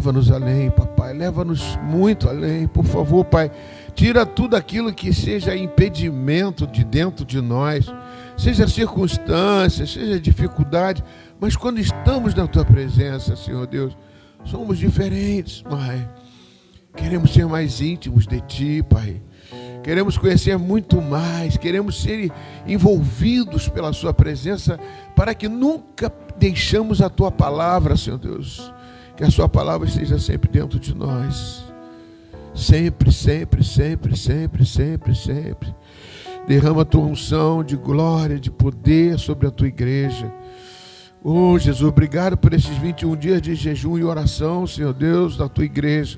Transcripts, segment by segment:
Leva-nos além, papai, leva-nos muito além, por favor, pai. Tira tudo aquilo que seja impedimento de dentro de nós, seja circunstância, seja dificuldade, mas quando estamos na tua presença, Senhor Deus, somos diferentes, Pai. Queremos ser mais íntimos de ti, Pai. Queremos conhecer muito mais, queremos ser envolvidos pela sua presença, para que nunca deixamos a tua palavra, Senhor Deus. Que a sua palavra esteja sempre dentro de nós. Sempre, sempre, sempre, sempre, sempre, sempre. Derrama a tua unção de glória, de poder sobre a tua igreja. Oh, Jesus, obrigado por esses 21 dias de jejum e oração, Senhor Deus, da tua igreja.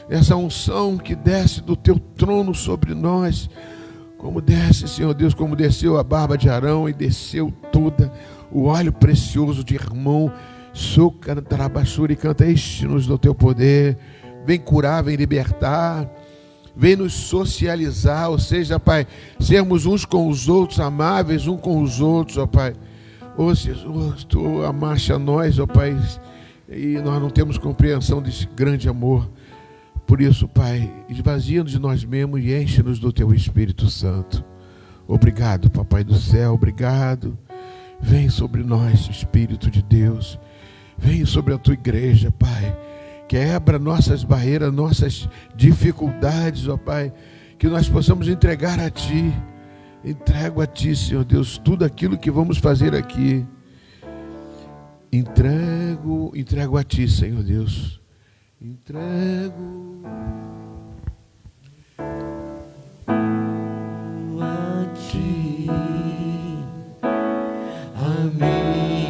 Essa unção que desce do teu trono sobre nós, como desce, Senhor Deus, como desceu a barba de Arão e desceu toda o óleo precioso de irmão. Socantarabachuri, canta, enche-nos do teu poder. Vem curar, vem libertar, vem nos socializar, ou seja, Pai, sermos uns com os outros, amáveis uns com os outros, ó Pai. Ó Jesus, tu amaste a nós, ó Pai, e nós não temos compreensão desse grande amor. Por isso, Pai, esvazia-nos de nós mesmos e enche-nos do teu Espírito Santo. Obrigado, Papai do céu, obrigado. Vem sobre nós, Espírito de Deus. Vem sobre a tua igreja, Pai. Quebra nossas barreiras, nossas dificuldades, ó Pai. Que nós possamos entregar a Ti. Entrego a Ti, Senhor Deus, tudo aquilo que vamos fazer aqui. Entrego a Ti, Senhor Deus. Entrego a Ti a minha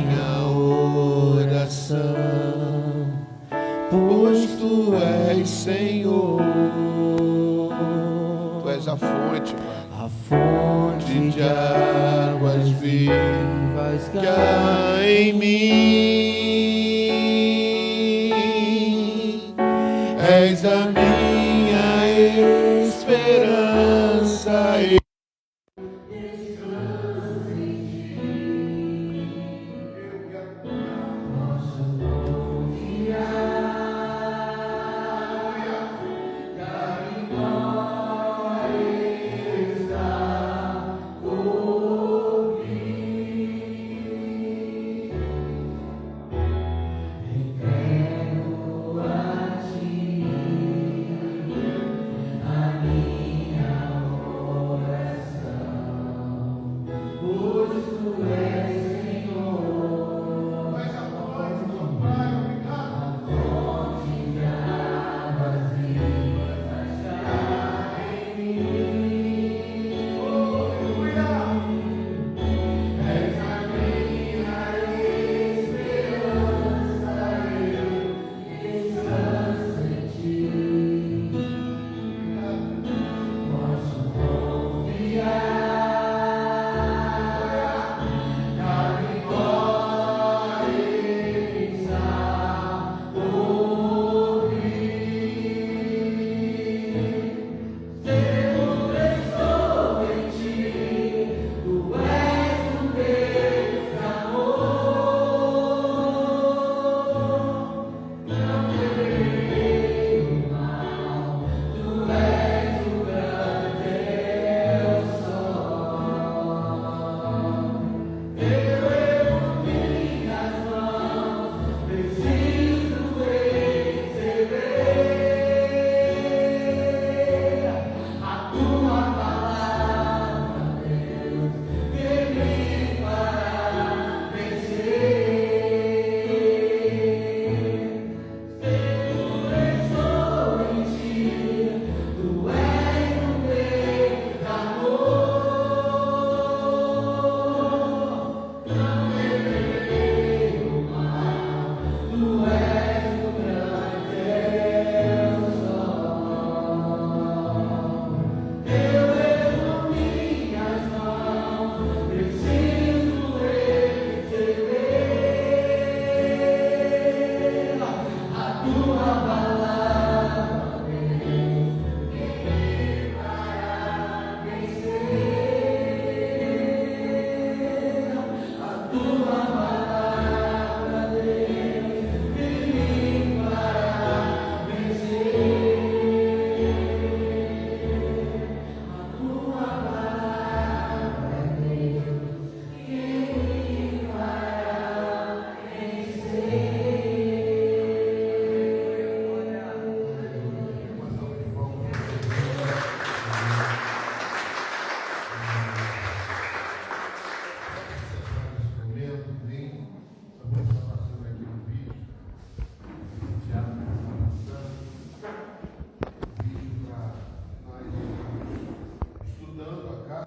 oração, pois Tu és Senhor. Tu és a fonte, Pai. A fonte de águas vivas que há em mim. És a minha esperança.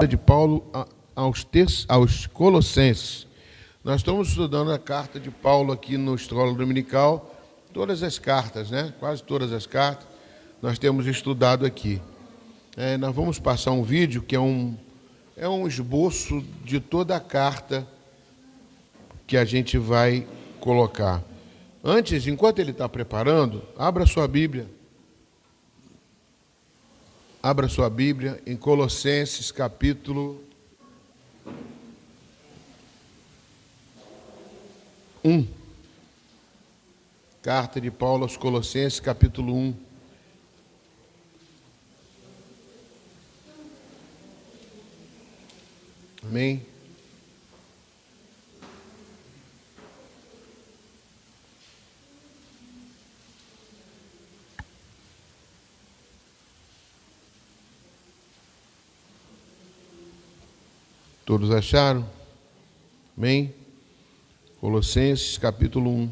de Paulo aos Colossenses. Nós estamos estudando a carta de Paulo aqui no Escola Dominical, todas as cartas, né? Quase todas as cartas nós temos estudado aqui. Nós vamos passar um vídeo que é um esboço de toda a carta que a gente vai colocar. Antes, enquanto ele está preparando, abra sua Bíblia. Abra sua Bíblia em Colossenses, capítulo 1. Carta de Paulo aos Colossenses, capítulo 1. Amém? Todos acharam? Amém? Colossenses, capítulo 1.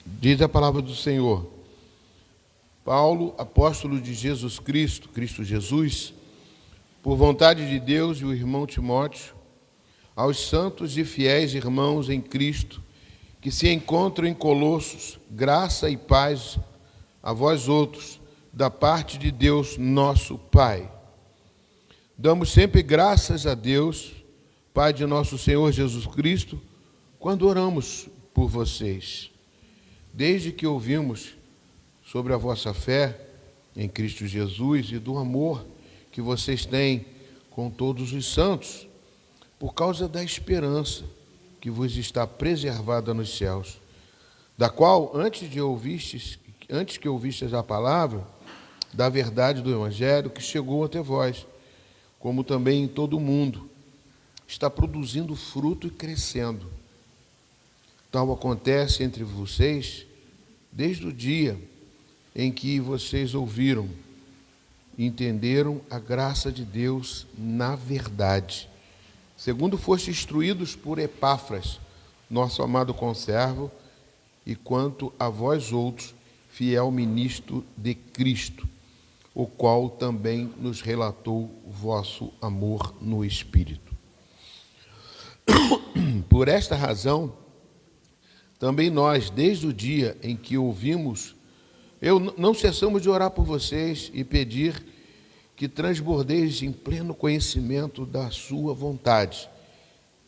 Diz a palavra do Senhor: Paulo, apóstolo de Jesus Cristo, Cristo Jesus, por vontade de Deus, e o irmão Timóteo, aos santos e fiéis irmãos em Cristo, que se encontram em Colossos, graça e paz a vós outros, da parte de Deus, nosso Pai. Damos sempre graças a Deus, Pai de nosso Senhor Jesus Cristo, quando oramos por vocês. Desde que ouvimos sobre a vossa fé em Cristo Jesus e do amor que vocês têm com todos os santos, por causa da esperança que vos está preservada nos céus, da qual, antes que ouvistes a palavra da verdade do Evangelho que chegou até vós, como também em todo o mundo, está produzindo fruto e crescendo. Tal acontece entre vocês desde o dia em que vocês ouviram e entenderam a graça de Deus na verdade, segundo foste instruídos por Epáfras, nosso amado conservo, e quanto a vós outros, fiel ministro de Cristo, o qual também nos relatou o vosso amor no Espírito. Por esta razão, também nós, desde o dia em que ouvimos, não cessamos de orar por vocês e pedir que transbordeis em pleno conhecimento da sua vontade,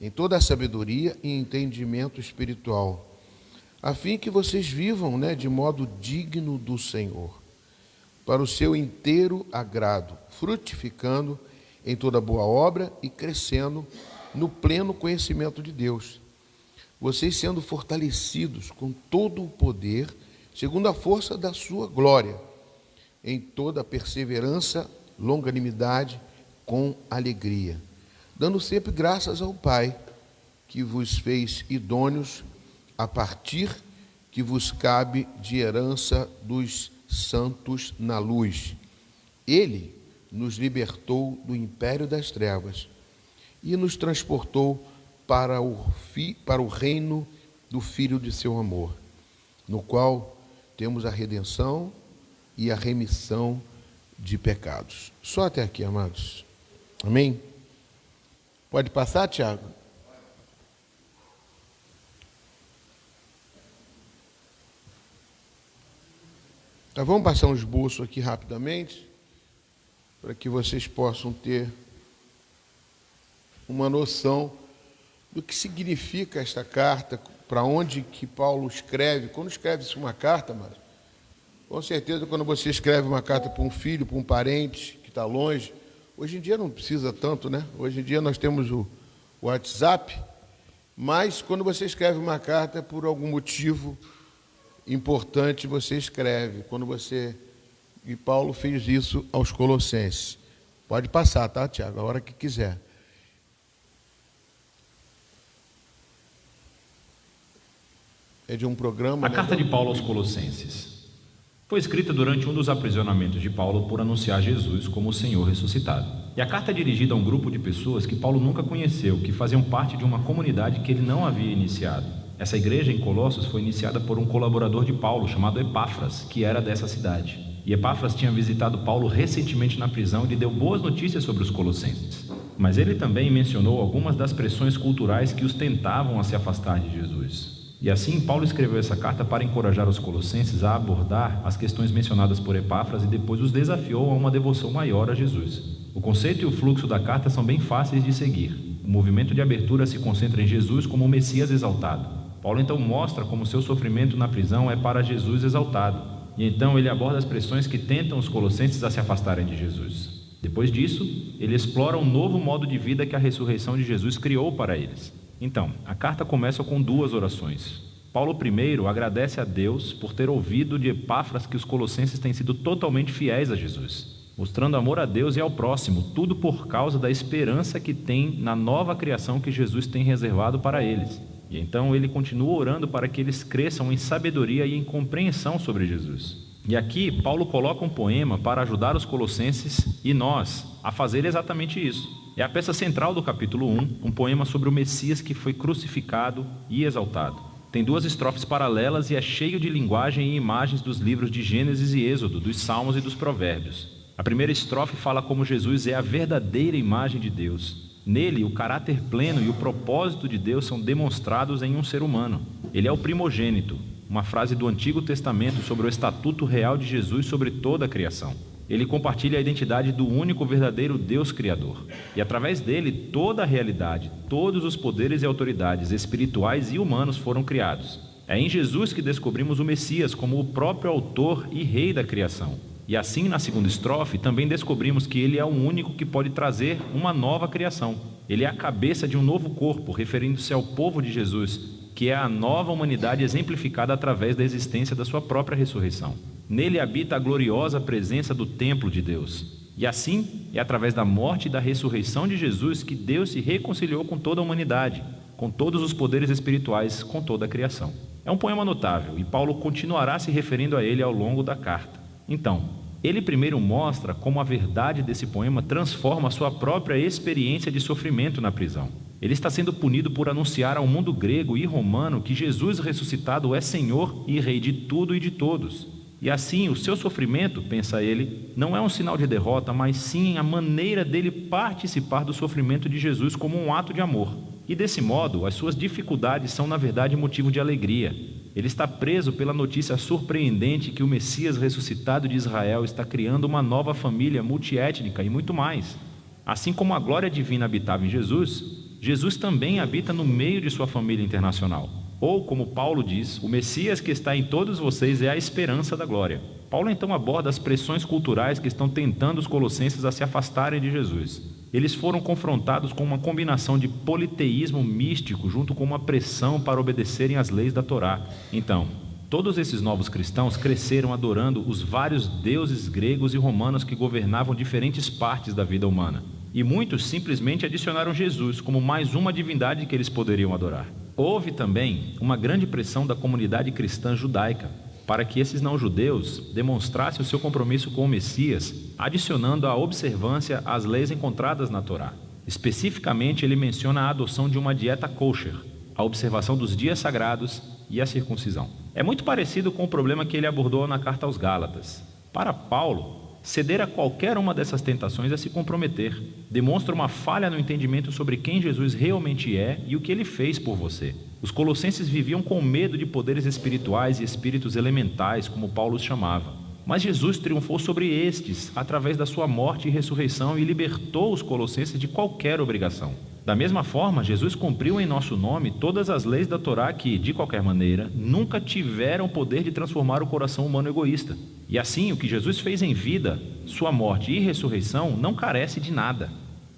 em toda a sabedoria e entendimento espiritual, a fim que vocês vivam, de modo digno do Senhor, para o seu inteiro agrado, frutificando em toda boa obra e crescendo no pleno conhecimento de Deus. Vocês sendo fortalecidos com todo o poder, segundo a força da sua glória, em toda perseverança, longanimidade, com alegria, dando sempre graças ao Pai, que vos fez idôneos a partir que vos cabe de herança dos santos na luz. Ele nos libertou do império das trevas e nos transportou para o reino do Filho de seu amor, no qual temos a redenção e a remissão de pecados. Só até aqui, amados. Amém? Pode passar, Tiago? Então, vamos passar um esboço aqui rapidamente, para que vocês possam ter uma noção do que significa esta carta, para onde que Paulo escreve. Quando escreve-se uma carta, mas com certeza quando você escreve uma carta para um filho, para um parente que está longe, hoje em dia não precisa tanto, né? Hoje em dia nós temos o WhatsApp, mas quando você escreve uma carta por algum motivo importante, você escreve. E Paulo fez isso aos Colossenses. Pode passar, tá, Tiago? A hora que quiser. É de um programa. A carta de Paulo aos Colossenses foi escrita durante um dos aprisionamentos de Paulo por anunciar Jesus como o Senhor ressuscitado. E a carta é dirigida a um grupo de pessoas que Paulo nunca conheceu, que faziam parte de uma comunidade que ele não havia iniciado. Essa igreja em Colossos foi iniciada por um colaborador de Paulo chamado Epáfras, que era dessa cidade. E Epáfras tinha visitado Paulo recentemente na prisão e lhe deu boas notícias sobre os colossenses. Mas ele também mencionou algumas das pressões culturais que os tentavam a se afastar de Jesus. E assim, Paulo escreveu essa carta para encorajar os colossenses a abordar as questões mencionadas por Epáfras e depois os desafiou a uma devoção maior a Jesus. O conceito e o fluxo da carta são bem fáceis de seguir. O movimento de abertura se concentra em Jesus como o Messias exaltado. Paulo então mostra como seu sofrimento na prisão é para Jesus exaltado. E então ele aborda as pressões que tentam os colossenses a se afastarem de Jesus. Depois disso, ele explora um novo modo de vida que a ressurreição de Jesus criou para eles. Então, a carta começa com 2 orações. Paulo primeiro agradece a Deus por ter ouvido de Epáfras que os colossenses têm sido totalmente fiéis a Jesus, mostrando amor a Deus e ao próximo, tudo por causa da esperança que tem na nova criação que Jesus tem reservado para eles. E então ele continua orando para que eles cresçam em sabedoria e em compreensão sobre Jesus. E aqui Paulo coloca um poema para ajudar os colossenses e nós a fazer exatamente isso. É a peça central do capítulo 1, um poema sobre o Messias que foi crucificado e exaltado. Tem 2 estrofes paralelas e é cheio de linguagem e imagens dos livros de Gênesis e Êxodo, dos Salmos e dos Provérbios. A primeira estrofe fala como Jesus é a verdadeira imagem de Deus. Nele, o caráter pleno e o propósito de Deus são demonstrados em um ser humano. Ele é o primogênito, uma frase do Antigo Testamento sobre o estatuto real de Jesus sobre toda a criação. Ele compartilha a identidade do único verdadeiro Deus Criador. E através dele, toda a realidade, todos os poderes e autoridades espirituais e humanos foram criados. É em Jesus que descobrimos o Messias como o próprio autor e rei da criação. E assim, na segunda estrofe, também descobrimos que ele é o único que pode trazer uma nova criação. Ele é a cabeça de um novo corpo, referindo-se ao povo de Jesus, que é a nova humanidade exemplificada através da existência da sua própria ressurreição. Nele habita a gloriosa presença do templo de Deus. E assim, é através da morte e da ressurreição de Jesus que Deus se reconciliou com toda a humanidade, com todos os poderes espirituais, com toda a criação. É um poema notável e Paulo continuará se referindo a ele ao longo da carta. Então, ele primeiro mostra como a verdade desse poema transforma a sua própria experiência de sofrimento na prisão. Ele está sendo punido por anunciar ao mundo grego e romano que Jesus ressuscitado é Senhor e Rei de tudo e de todos. E assim, o seu sofrimento, pensa ele, não é um sinal de derrota, mas sim a maneira dele participar do sofrimento de Jesus como um ato de amor. E desse modo, as suas dificuldades são na verdade motivo de alegria. Ele está preso pela notícia surpreendente que o Messias ressuscitado de Israel está criando uma nova família multiétnica e muito mais. Assim como a glória divina habitava em Jesus, Jesus também habita no meio de sua família internacional. Ou, como Paulo diz, o Messias que está em todos vocês é a esperança da glória. Paulo então aborda as pressões culturais que estão tentando os colossenses a se afastarem de Jesus. Eles foram confrontados com uma combinação de politeísmo místico junto com uma pressão para obedecerem às leis da Torá. Então, todos esses novos cristãos cresceram adorando os vários deuses gregos e romanos que governavam diferentes partes da vida humana. E muitos simplesmente adicionaram Jesus como mais uma divindade que eles poderiam adorar. Houve também uma grande pressão da comunidade cristã judaica para que esses não-judeus demonstrassem o seu compromisso com o Messias, adicionando a observância às leis encontradas na Torá. Especificamente, ele menciona a adoção de uma dieta kosher, a observação dos dias sagrados e a circuncisão. É muito parecido com o problema que ele abordou na carta aos Gálatas. Para Paulo, ceder a qualquer uma dessas tentações é se comprometer. Demonstra uma falha no entendimento sobre quem Jesus realmente é e o que ele fez por você. Os colossenses viviam com medo de poderes espirituais e espíritos elementais, como Paulo os chamava. Mas Jesus triunfou sobre estes através da sua morte e ressurreição e libertou os colossenses de qualquer obrigação. Da mesma forma, Jesus cumpriu em nosso nome todas as leis da Torá que, de qualquer maneira, nunca tiveram o poder de transformar o coração humano egoísta. E assim, o que Jesus fez em vida, sua morte e ressurreição, não carece de nada.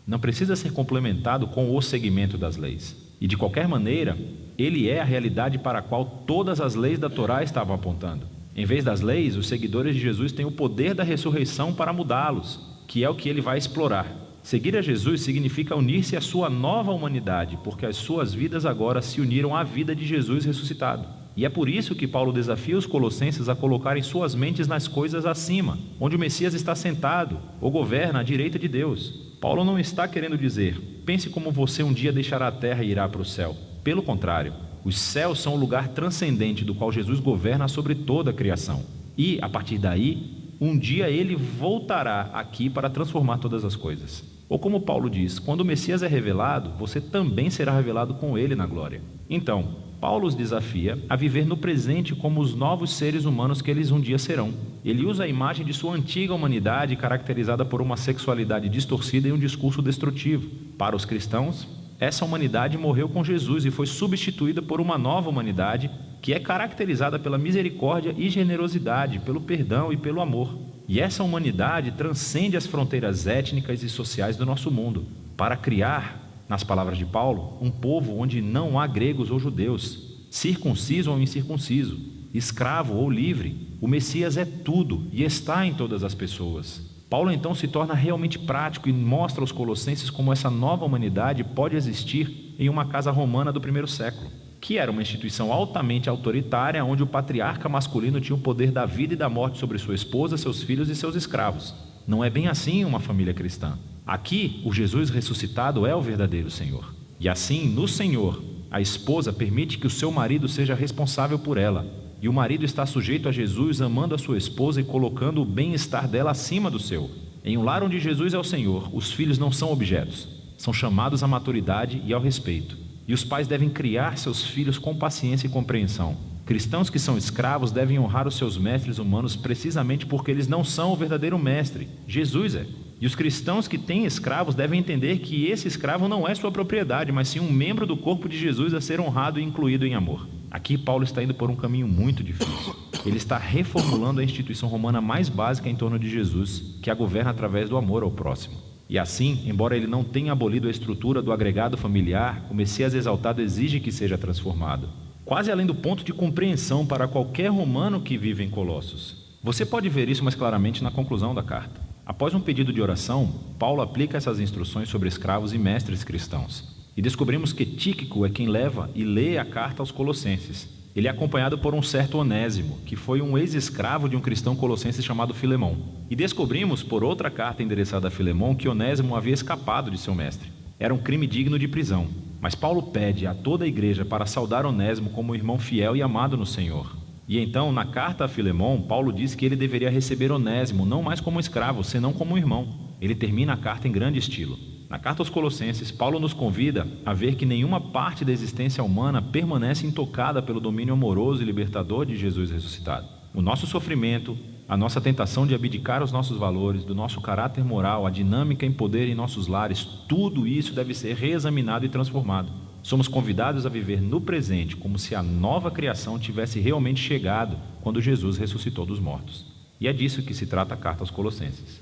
Não precisa ser complementado com o seguimento das leis. E de qualquer maneira, ele é a realidade para a qual todas as leis da Torá estavam apontando. Em vez das leis, os seguidores de Jesus têm o poder da ressurreição para mudá-los, que é o que ele vai explorar. Seguir a Jesus significa unir-se à sua nova humanidade, porque as suas vidas agora se uniram à vida de Jesus ressuscitado. E é por isso que Paulo desafia os colossenses a colocarem suas mentes nas coisas acima, onde o Messias está sentado ou governa à direita de Deus. Paulo não está querendo dizer, pense como você um dia deixará a terra e irá para o céu. Pelo contrário, os céus são o lugar transcendente do qual Jesus governa sobre toda a criação. E, a partir daí, um dia ele voltará aqui para transformar todas as coisas. Ou como Paulo diz, quando o Messias é revelado, você também será revelado com ele na glória. Então, Paulo os desafia a viver no presente como os novos seres humanos que eles um dia serão. Ele usa a imagem de sua antiga humanidade caracterizada por uma sexualidade distorcida e um discurso destrutivo. Para os cristãos, essa humanidade morreu com Jesus e foi substituída por uma nova humanidade que é caracterizada pela misericórdia e generosidade, pelo perdão e pelo amor. E essa humanidade transcende as fronteiras étnicas e sociais do nosso mundo, para criar, nas palavras de Paulo, um povo onde não há gregos ou judeus, circunciso ou incircunciso, escravo ou livre. O Messias é tudo e está em todas as pessoas. Paulo então se torna realmente prático e mostra aos colossenses como essa nova humanidade pode existir em uma casa romana do primeiro século, que era uma instituição altamente autoritária, onde o patriarca masculino tinha o poder da vida e da morte sobre sua esposa, seus filhos e seus escravos. Não é bem assim uma família cristã. Aqui, o Jesus ressuscitado é o verdadeiro Senhor. E assim, no Senhor, a esposa permite que o seu marido seja responsável por ela. E o marido está sujeito a Jesus, amando a sua esposa e colocando o bem-estar dela acima do seu. Em um lar onde Jesus é o Senhor, os filhos não são objetos, são chamados à maturidade e ao respeito. E os pais devem criar seus filhos com paciência e compreensão. Cristãos que são escravos devem honrar os seus mestres humanos precisamente porque eles não são o verdadeiro mestre, Jesus é. E os cristãos que têm escravos devem entender que esse escravo não é sua propriedade, mas sim um membro do corpo de Jesus a ser honrado e incluído em amor. Aqui Paulo está indo por um caminho muito difícil. Ele está reformulando a instituição romana mais básica em torno de Jesus, que a governa através do amor ao próximo. E assim, embora ele não tenha abolido a estrutura do agregado familiar, o Messias exaltado exige que seja transformado, quase além do ponto de compreensão para qualquer romano que vive em Colossos. Você pode ver isso mais claramente na conclusão da carta. Após um pedido de oração, Paulo aplica essas instruções sobre escravos e mestres cristãos. E descobrimos que Tíquico é quem leva e lê a carta aos Colossenses. Ele é acompanhado por um certo Onésimo, que foi um ex-escravo de um cristão colossense chamado Filemão. E descobrimos, por outra carta endereçada a Filemão, que Onésimo havia escapado de seu mestre. Era um crime digno de prisão. Mas Paulo pede a toda a igreja para saudar Onésimo como irmão fiel e amado no Senhor. E então, na carta a Filemão, Paulo diz que ele deveria receber Onésimo não mais como escravo, senão como irmão. Ele termina a carta em grande estilo. Na carta aos Colossenses, Paulo nos convida a ver que nenhuma parte da existência humana permanece intocada pelo domínio amoroso e libertador de Jesus ressuscitado. O nosso sofrimento, a nossa tentação de abdicar os nossos valores, do nosso caráter moral, a dinâmica em poder em nossos lares, tudo isso deve ser reexaminado e transformado. Somos convidados a viver no presente como se a nova criação tivesse realmente chegado quando Jesus ressuscitou dos mortos. E é disso que se trata a carta aos Colossenses.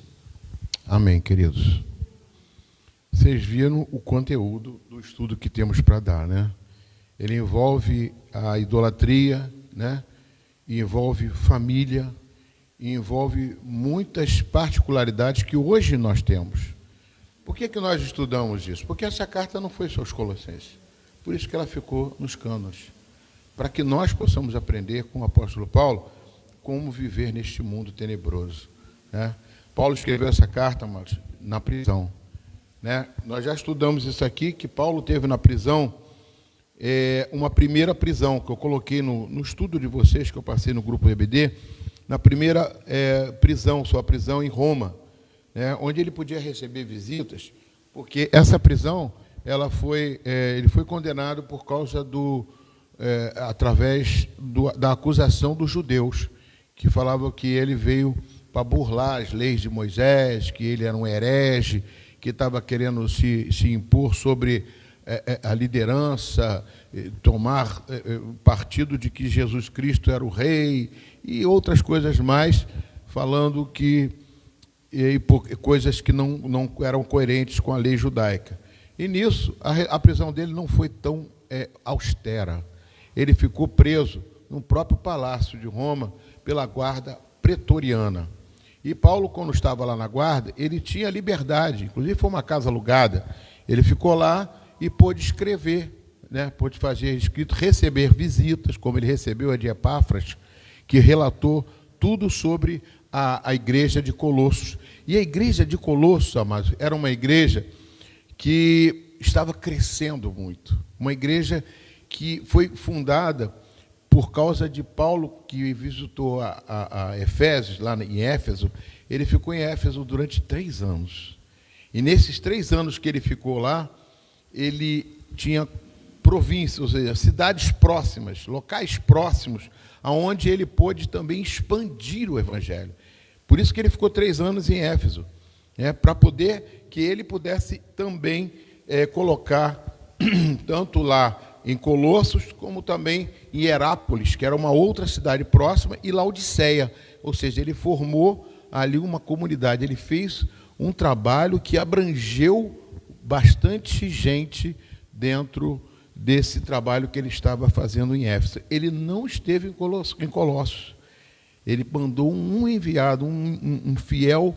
Amém, queridos. Vocês viram o conteúdo do estudo que temos para dar, né? Ele envolve a idolatria, né? E envolve família, e envolve muitas particularidades que hoje nós temos. Por que nós estudamos isso? Porque essa carta não foi só aos Colossenses. Por isso que ela ficou nos cânones. Para que nós possamos aprender com o apóstolo Paulo como viver neste mundo tenebroso, né? Paulo escreveu essa carta, mas na prisão. Né? Nós já estudamos isso aqui, que Paulo teve na prisão, uma primeira prisão, que eu coloquei no estudo de vocês, que eu passei no grupo EBD, na primeira prisão, sua prisão em Roma, né? Onde ele podia receber visitas, porque essa prisão, ele foi condenado por causa através da acusação dos judeus, que falavam que ele veio para burlar as leis de Moisés, que ele era um herege, que estava querendo se impor sobre a liderança, tomar partido de que Jesus Cristo era o rei, e outras coisas mais, falando que coisas que não eram coerentes com a lei judaica. E nisso, a prisão dele não foi tão austera. Ele ficou preso no próprio palácio de Roma pela guarda pretoriana. E Paulo, quando estava lá na guarda, ele tinha liberdade, inclusive foi uma casa alugada. Ele ficou lá e pôde escrever, né? Pôde fazer escrito, receber visitas, como ele recebeu a de Epáfras, que relatou tudo sobre a igreja de Colossos. E a igreja de Colossos, amados, era uma igreja que estava crescendo muito. Uma igreja que foi fundada por causa de Paulo, que visitou a Efésios, lá em Éfeso, ele ficou em Éfeso durante 3 anos. E nesses 3 anos que ele ficou lá, ele tinha províncias, ou seja, cidades próximas, locais próximos, aonde ele pôde também expandir o evangelho. Por isso que ele ficou 3 anos em Éfeso, para poder que ele pudesse também colocar tanto lá em Colossos, como também em Herápolis, que era uma outra cidade próxima, e Laodiceia, ou seja, ele formou ali uma comunidade, ele fez um trabalho que abrangeu bastante gente dentro desse trabalho que ele estava fazendo em Éfeso. Ele não esteve em Colossos, ele mandou um enviado, um fiel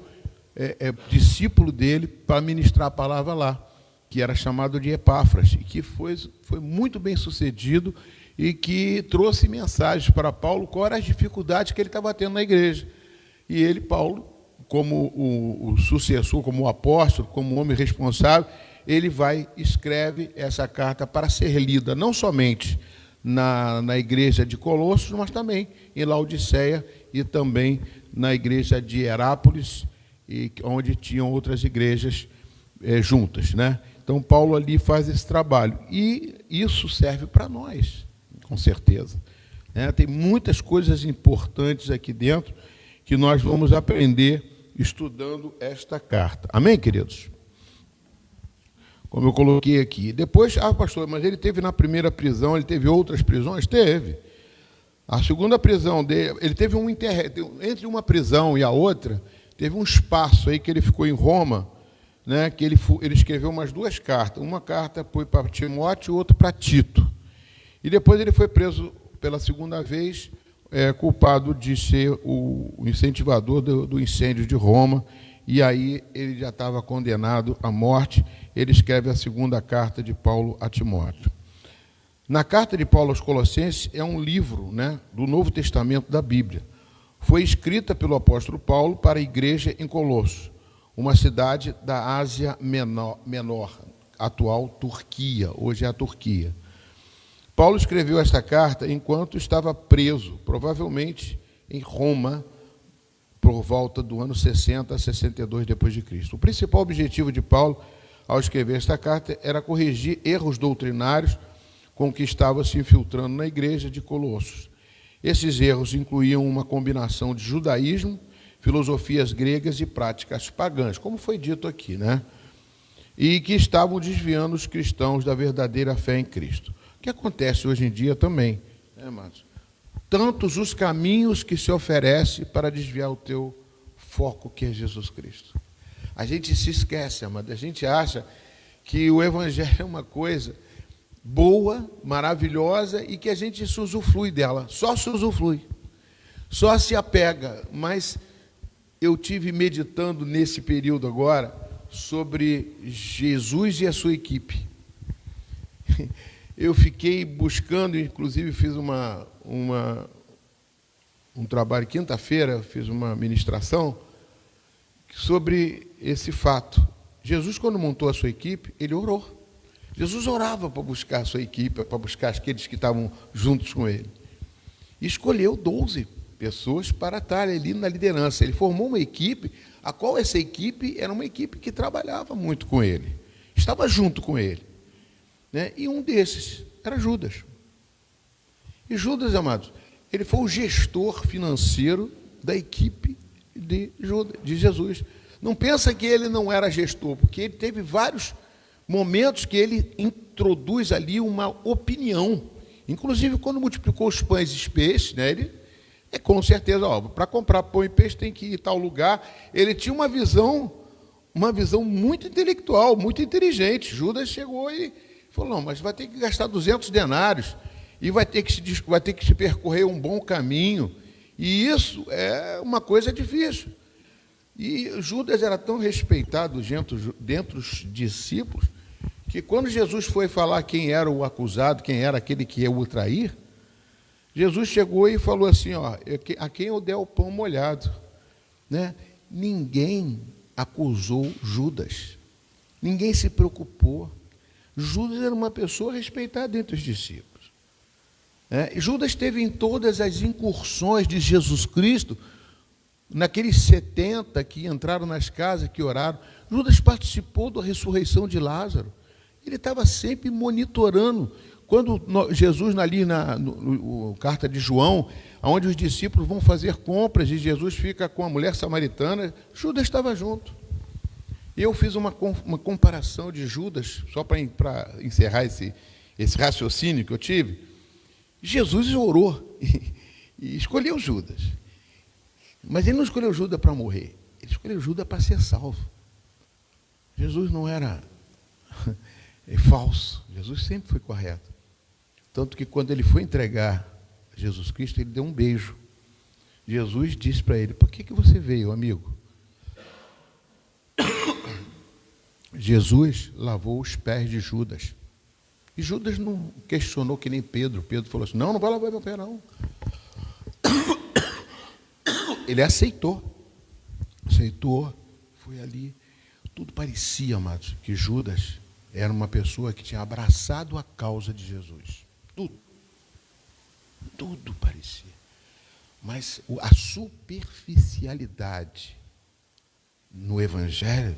discípulo dele para ministrar a palavra lá, que era chamado de Epáfras, e que foi muito bem sucedido e que trouxe mensagens para Paulo quais eram as dificuldades que ele estava tendo na igreja. E ele, Paulo, como o sucessor, como o apóstolo, como o homem responsável, ele escreve essa carta para ser lida não somente na igreja de Colossos, mas também em Laodiceia e também na igreja de Herápolis, onde tinham outras igrejas juntas, né? Então, Paulo ali faz esse trabalho. E isso serve para nós, com certeza. Tem muitas coisas importantes aqui dentro que nós vamos aprender estudando esta carta. Amém, queridos? Como eu coloquei aqui. Depois, pastor, mas ele teve na primeira prisão, ele teve outras prisões? Teve. A segunda prisão dele, ele teve entre uma prisão e a outra, teve um espaço aí que ele ficou em Roma, né, que ele escreveu umas 2 cartas. Uma carta foi para Timóteo e outra para Tito. E depois ele foi preso pela segunda vez, culpado de ser o incentivador do incêndio de Roma, e aí ele já estava condenado à morte. Ele escreve a segunda carta de Paulo a Timóteo. Na carta de Paulo aos Colossenses é um livro, né, do Novo Testamento da Bíblia. Foi escrita pelo apóstolo Paulo para a igreja em Colossos, uma cidade da Ásia Menor, atual Turquia, hoje é a Turquia. Paulo escreveu esta carta enquanto estava preso, provavelmente em Roma, por volta do ano 60 a 62 depois de Cristo. O principal objetivo de Paulo, ao escrever esta carta, era corrigir erros doutrinários com que estavam se infiltrando na igreja de Colossos. Esses erros incluíam uma combinação de judaísmo, filosofias gregas e práticas pagãs, como foi dito aqui, né? E que estavam desviando os cristãos da verdadeira fé em Cristo. O que acontece hoje em dia também, né, amados? Tantos os caminhos que se oferece para desviar o teu foco, que é Jesus Cristo. A gente se esquece, amado, a gente acha que o evangelho é uma coisa boa, maravilhosa, e que a gente se usufrui dela, só se usufrui, só se apega, mas eu tive meditando nesse período agora sobre Jesus e a sua equipe. Eu fiquei buscando, inclusive fiz um trabalho, quinta-feira, fiz uma ministração sobre esse fato. Jesus, quando montou a sua equipe, ele orou. Jesus orava para buscar a sua equipe, para buscar aqueles que estavam juntos com ele. E escolheu 12 pessoas para estar ali na liderança. Ele formou uma equipe, a qual essa equipe era uma equipe que trabalhava muito com ele, estava junto com ele, né? E um desses era Judas. E Judas, amados, ele foi o gestor financeiro da equipe de Jesus. Não pensa que ele não era gestor, porque ele teve vários momentos que ele introduz ali uma opinião. Inclusive, quando multiplicou os pães e peixes, né, ele com certeza, para comprar pão e peixe tem que ir em tal lugar. Ele tinha uma visão muito intelectual, muito inteligente. Judas chegou e falou, não, mas vai ter que gastar 200 denários e vai ter que se percorrer um bom caminho. E isso é uma coisa difícil. E Judas era tão respeitado dentro dos discípulos, que quando Jesus foi falar quem era o acusado, quem era aquele que ia o trair, Jesus chegou e falou assim, a quem eu der o pão molhado, né? Ninguém acusou Judas, ninguém se preocupou. Judas era uma pessoa respeitada entre os discípulos. Judas esteve em todas as incursões de Jesus Cristo, naqueles 70 que entraram nas casas, que oraram. Judas participou da ressurreição de Lázaro. Ele estava sempre monitorando. Quando Jesus, ali na carta de João, onde os discípulos vão fazer compras e Jesus fica com a mulher samaritana, Judas estava junto. Eu fiz uma comparação de Judas, só para encerrar esse raciocínio que eu tive. Jesus orou e escolheu Judas. Mas ele não escolheu Judas para morrer, ele escolheu Judas para ser salvo. Jesus não era falso, Jesus sempre foi correto. Tanto que quando ele foi entregar Jesus Cristo, ele deu um beijo. Jesus disse para ele: por que você veio, amigo? Jesus lavou os pés de Judas. E Judas não questionou que nem Pedro. Pedro falou assim: não vai lavar meu pé, não. Ele aceitou, foi ali. Tudo parecia, amados, que Judas era uma pessoa que tinha abraçado a causa de Jesus. Tudo parecia. Mas a superficialidade no Evangelho,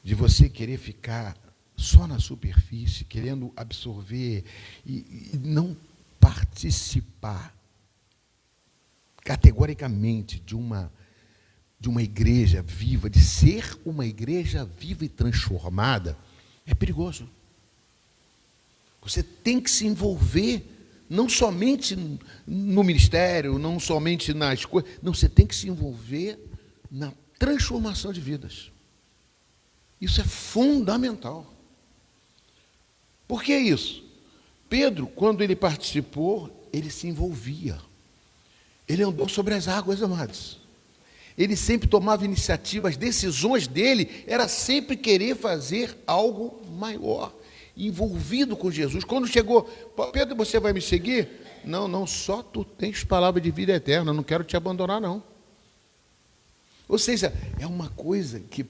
de você querer ficar só na superfície, querendo absorver e não participar categoricamente de uma igreja viva, de ser uma igreja viva e transformada, é perigoso. Você tem que se envolver, não somente no ministério, não somente nas coisas, não, você tem que se envolver na transformação de vidas. Isso é fundamental. Por que isso? Pedro, quando ele participou, ele se envolvia. Ele andou sobre as águas, amados. Ele sempre tomava iniciativa, as decisões dele era sempre querer fazer algo maior, envolvido com Jesus. Quando chegou: Pedro, você vai me seguir? Não, só tu tens palavra de vida eterna, não quero te abandonar, não. Ou seja, é uma coisa que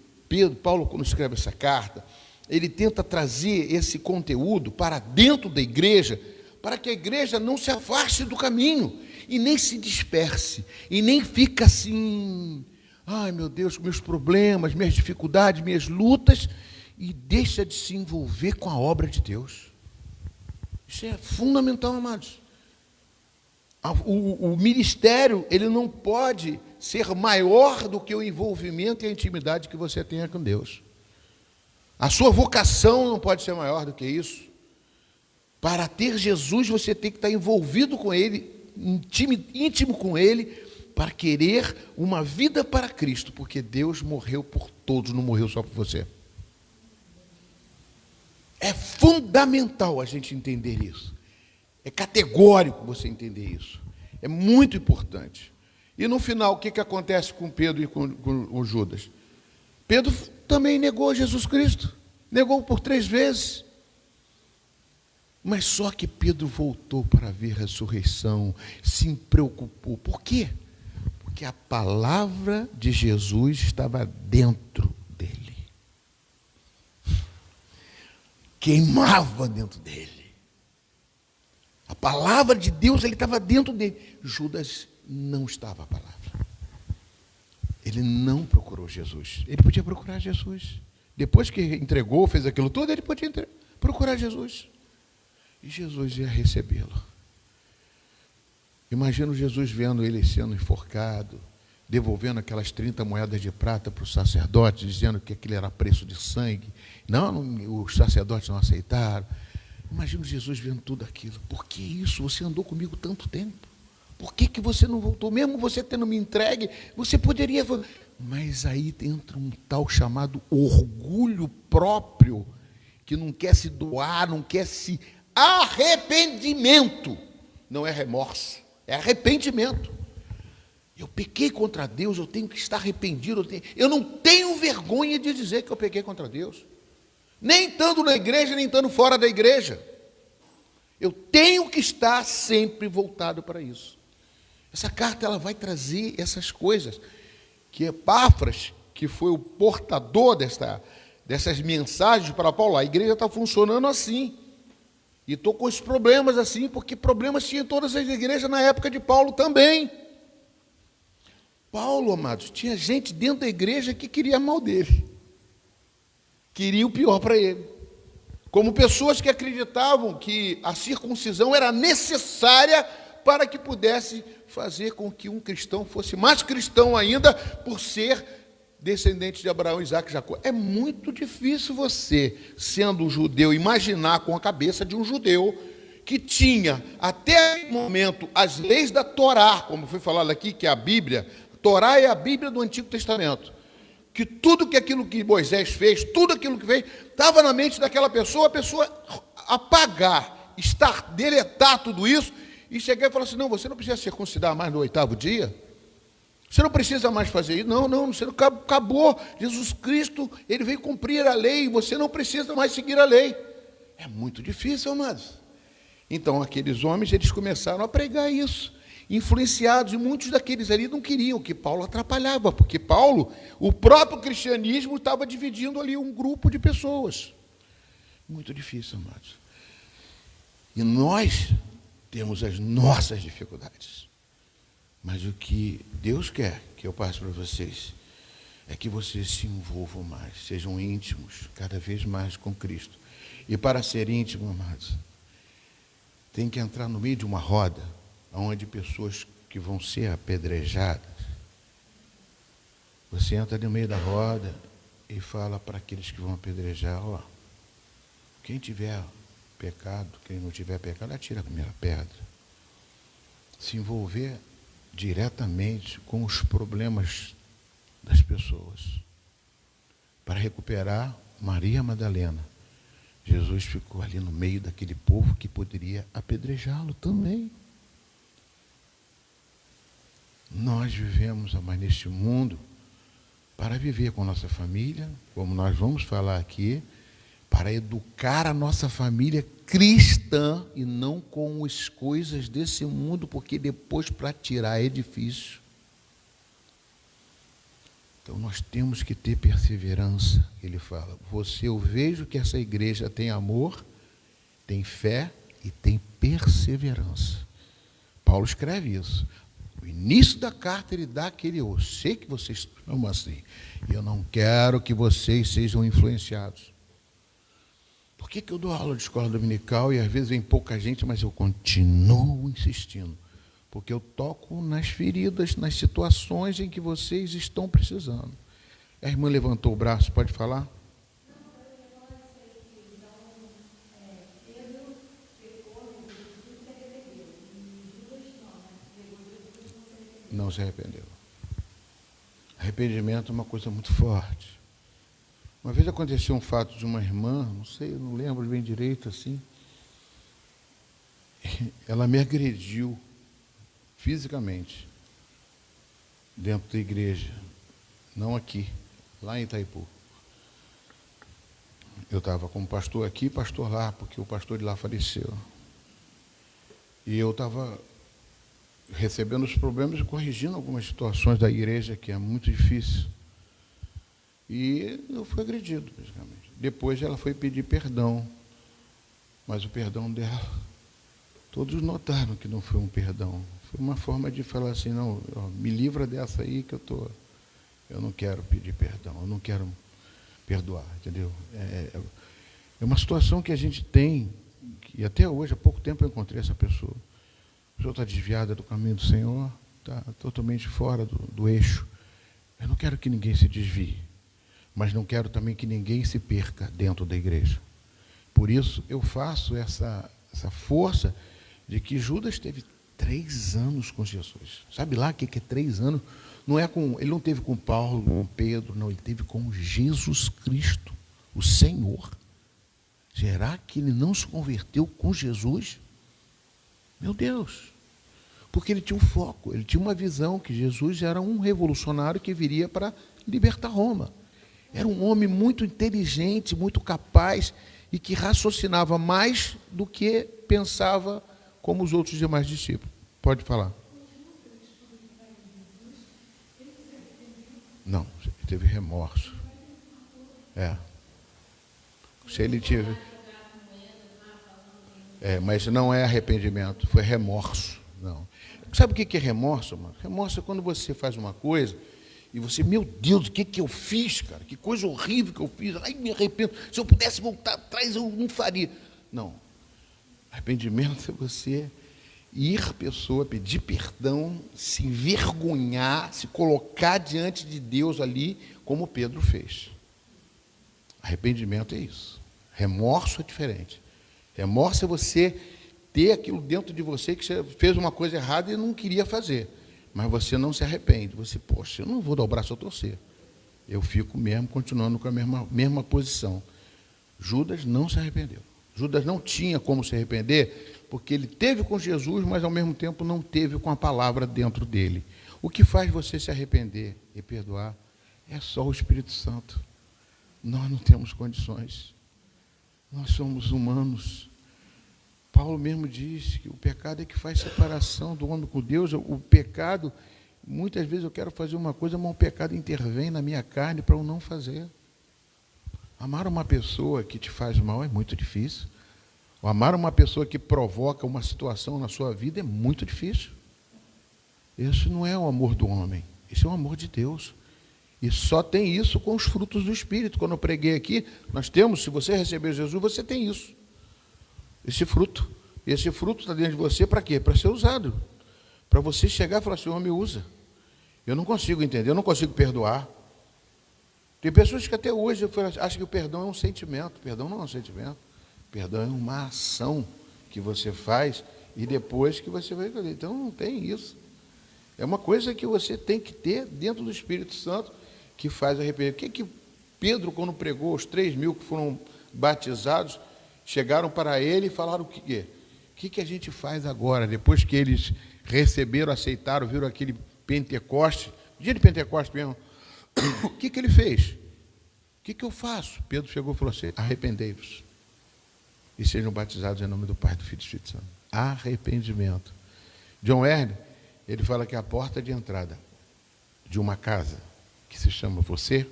Paulo, quando escreve essa carta, ele tenta trazer esse conteúdo para dentro da igreja, para que a igreja não se afaste do caminho, e nem se disperse, e nem fica assim: ai meu Deus, meus problemas, minhas dificuldades, minhas lutas, e deixa de se envolver com a obra de Deus. Isso é fundamental, amados. O ministério, ele não pode ser maior do que o envolvimento e a intimidade que você tenha com Deus. A sua vocação não pode ser maior do que isso. Para ter Jesus, você tem que estar envolvido com Ele, íntimo com Ele, para querer uma vida para Cristo, porque Deus morreu por todos, não morreu só por você. É fundamental a gente entender isso. É categórico você entender isso. É muito importante. E no final, o que acontece com Pedro e com Judas? Pedro também negou Jesus Cristo. Negou por 3 vezes. Mas só que Pedro voltou para ver a ressurreição, se preocupou. Por quê? Porque a palavra de Jesus estava dentro dele. Queimava dentro dele. A palavra de Deus, ele estava dentro dele. Judas não estava a palavra. Ele não procurou Jesus. Ele podia procurar Jesus. Depois que entregou, fez aquilo tudo, ele podia procurar Jesus. E Jesus ia recebê-lo. Imagina Jesus vendo ele sendo enforcado, devolvendo aquelas 30 moedas de prata para o sacerdote, dizendo que aquilo era preço de sangue. Não, os sacerdotes não aceitaram. Imagina Jesus vendo tudo aquilo. Por que isso? Você andou comigo tanto tempo. Por que você não voltou? Mesmo você tendo me entregue, você poderia... Mas aí entra um tal chamado orgulho próprio, que não quer se doar, não quer se... Arrependimento. Não é remorso, é arrependimento. Eu pequei contra Deus, eu tenho que estar arrependido. Eu não tenho vergonha de dizer que eu pequei contra Deus. Nem estando na igreja, nem estando fora da igreja. Eu tenho que estar sempre voltado para isso. Essa carta ela vai trazer essas coisas. Que Epáfras, que foi o portador dessas mensagens para Paulo, a igreja está funcionando assim. E estou com os problemas assim, porque problemas tinha em todas as igrejas na época de Paulo também. Paulo, amados, tinha gente dentro da igreja que queria mal dele. Queria o pior para ele. Como pessoas que acreditavam que a circuncisão era necessária para que pudesse fazer com que um cristão fosse mais cristão ainda, por ser descendente de Abraão, Isaac e Jacó. É muito difícil você, sendo um judeu, imaginar com a cabeça de um judeu que tinha, até o momento, as leis da Torá, como foi falado aqui, que é a Bíblia. Torá é a Bíblia do Antigo Testamento. Que tudo aquilo que Moisés fez, tudo aquilo que fez, estava na mente daquela pessoa, a pessoa apagar, deletar tudo isso, e chegar e falar assim, não, você não precisa circuncidar mais no 8º dia, você não precisa mais fazer isso, não, você não, acabou, Jesus Cristo, ele veio cumprir a lei, você não precisa mais seguir a lei. É muito difícil, amados. Então, aqueles homens, eles começaram a pregar isso, influenciados, e muitos daqueles ali não queriam, que Paulo atrapalhava, porque Paulo, o próprio cristianismo, estava dividindo ali um grupo de pessoas. Muito difícil, amados. E nós temos as nossas dificuldades. Mas o que Deus quer que eu passe para vocês é que vocês se envolvam mais, sejam íntimos cada vez mais com Cristo. E para ser íntimo, amados, tem que entrar no meio de uma roda, onde pessoas que vão ser apedrejadas, você entra no meio da roda e fala para aqueles que vão apedrejar, ó, quem tiver pecado, quem não tiver pecado, atira a primeira pedra. Se envolver diretamente com os problemas das pessoas. Para recuperar Maria Madalena, Jesus ficou ali no meio daquele povo que poderia apedrejá-lo também. Nós vivemos mais neste mundo para viver com nossa família, como nós vamos falar aqui, para educar a nossa família cristã e não com as coisas desse mundo, porque depois para tirar é difícil. Então nós temos que ter perseverança. Ele fala, eu vejo que essa igreja tem amor, tem fé e tem perseverança. Paulo escreve isso. No início da carta ele dá aquele, eu sei que vocês estão assim, e eu não quero que vocês sejam influenciados. Por que eu dou aula de escola dominical e às vezes vem pouca gente, mas eu continuo insistindo? Porque eu toco nas feridas, nas situações em que vocês estão precisando. A irmã levantou o braço, pode falar? Não se arrependeu. Arrependimento é uma coisa muito forte. Uma vez aconteceu um fato de uma irmã, não sei, eu não lembro bem direito assim. Ela me agrediu fisicamente dentro da igreja, não aqui, lá em Itaipu. Eu estava como pastor aqui, pastor lá, porque o pastor de lá faleceu. E eu estava recebendo os problemas e corrigindo algumas situações da igreja, que é muito difícil. E eu fui agredido, basicamente. Depois ela foi pedir perdão, mas o perdão dela, todos notaram que não foi um perdão. Foi uma forma de falar assim, não, ó, me livra dessa aí que eu não quero pedir perdão, eu não quero perdoar, entendeu? É uma situação que a gente tem, que até hoje, há pouco tempo eu encontrei essa pessoa. A pessoa está desviada do caminho do Senhor, está totalmente fora do eixo. Eu não quero que ninguém se desvie, mas não quero também que ninguém se perca dentro da igreja. Por isso, eu faço essa força de que Judas teve 3 anos com Jesus. Sabe lá o que é 3 anos? Ele não teve com Paulo, com Pedro, não, ele teve com Jesus Cristo, o Senhor. Será que ele não se converteu com Jesus? Meu Deus! Porque ele tinha um foco, ele tinha uma visão que Jesus era um revolucionário que viria para libertar Roma. Era um homem muito inteligente, muito capaz e que raciocinava mais do que pensava como os outros demais discípulos. Pode falar. Não, ele teve remorso. Se ele tiver... Mas não é arrependimento, foi remorso. Não. Sabe o que é remorso, mano? Remorso é quando você faz uma coisa e você, meu Deus, o que eu fiz, cara? Que coisa horrível que eu fiz. Ai, me arrependo. Se eu pudesse voltar atrás, eu não faria. Não. Arrependimento é você ir à pessoa, pedir perdão, se envergonhar, se colocar diante de Deus ali, como Pedro fez. Arrependimento é isso. Remorso é diferente. Remorso é você ter aquilo dentro de você que você fez uma coisa errada e não queria fazer. Mas você não se arrepende. Você, poxa, eu não vou dar o braço a torcer. Eu fico mesmo, continuando com a mesma posição. Judas não se arrependeu. Judas não tinha como se arrepender, porque ele teve com Jesus, mas ao mesmo tempo não teve com a palavra dentro dele. O que faz você se arrepender e perdoar é só o Espírito Santo. Nós não temos condições. Nós somos humanos. Paulo mesmo disse que o pecado é que faz separação do homem com Deus. O pecado, muitas vezes eu quero fazer uma coisa, mas o pecado intervém na minha carne para eu não fazer. Amar uma pessoa que te faz mal é muito difícil. Ou amar uma pessoa que provoca uma situação na sua vida é muito difícil. Isso não é o amor do homem, isso é o amor de Deus. E só tem isso com os frutos do Espírito. Quando eu preguei aqui, nós temos, se você receber Jesus, você tem isso. Esse fruto. Esse fruto está dentro de você para quê? Para ser usado. Para você chegar e falar, Senhor, me usa. Eu não consigo entender, eu não consigo perdoar. Tem pessoas que até hoje acham que o perdão é um sentimento. Perdão não é um sentimento. Perdão é uma ação que você faz e depois que você vai fazer. Então não tem isso. É uma coisa que você tem que ter dentro do Espírito Santo que faz arrependimento. O que Pedro, quando pregou, os 3.000 que foram batizados, chegaram para ele e falaram o quê? O que a gente faz agora, depois que eles receberam, aceitaram, viram aquele Pentecoste, dia de Pentecoste mesmo, o que ele fez? O que eu faço? Pedro chegou e falou assim, arrependei-vos e sejam batizados em nome do Pai, do Filho e do Espírito Santo. Arrependimento. John Wesley, ele fala que a porta de entrada de uma casa que se chama você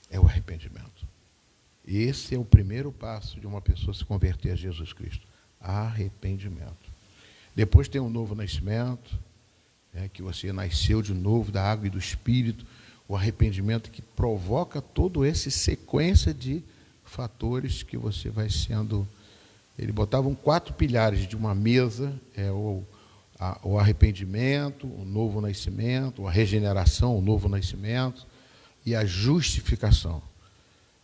é o arrependimento. Esse é o primeiro passo de uma pessoa se converter a Jesus Cristo. Arrependimento. Depois tem um novo nascimento, que você nasceu de novo da água e do Espírito. O arrependimento que provoca toda essa sequência de fatores que você vai sendo... Ele botavam 4 pilares de uma mesa, o arrependimento, o novo nascimento, a regeneração, o novo nascimento e a justificação,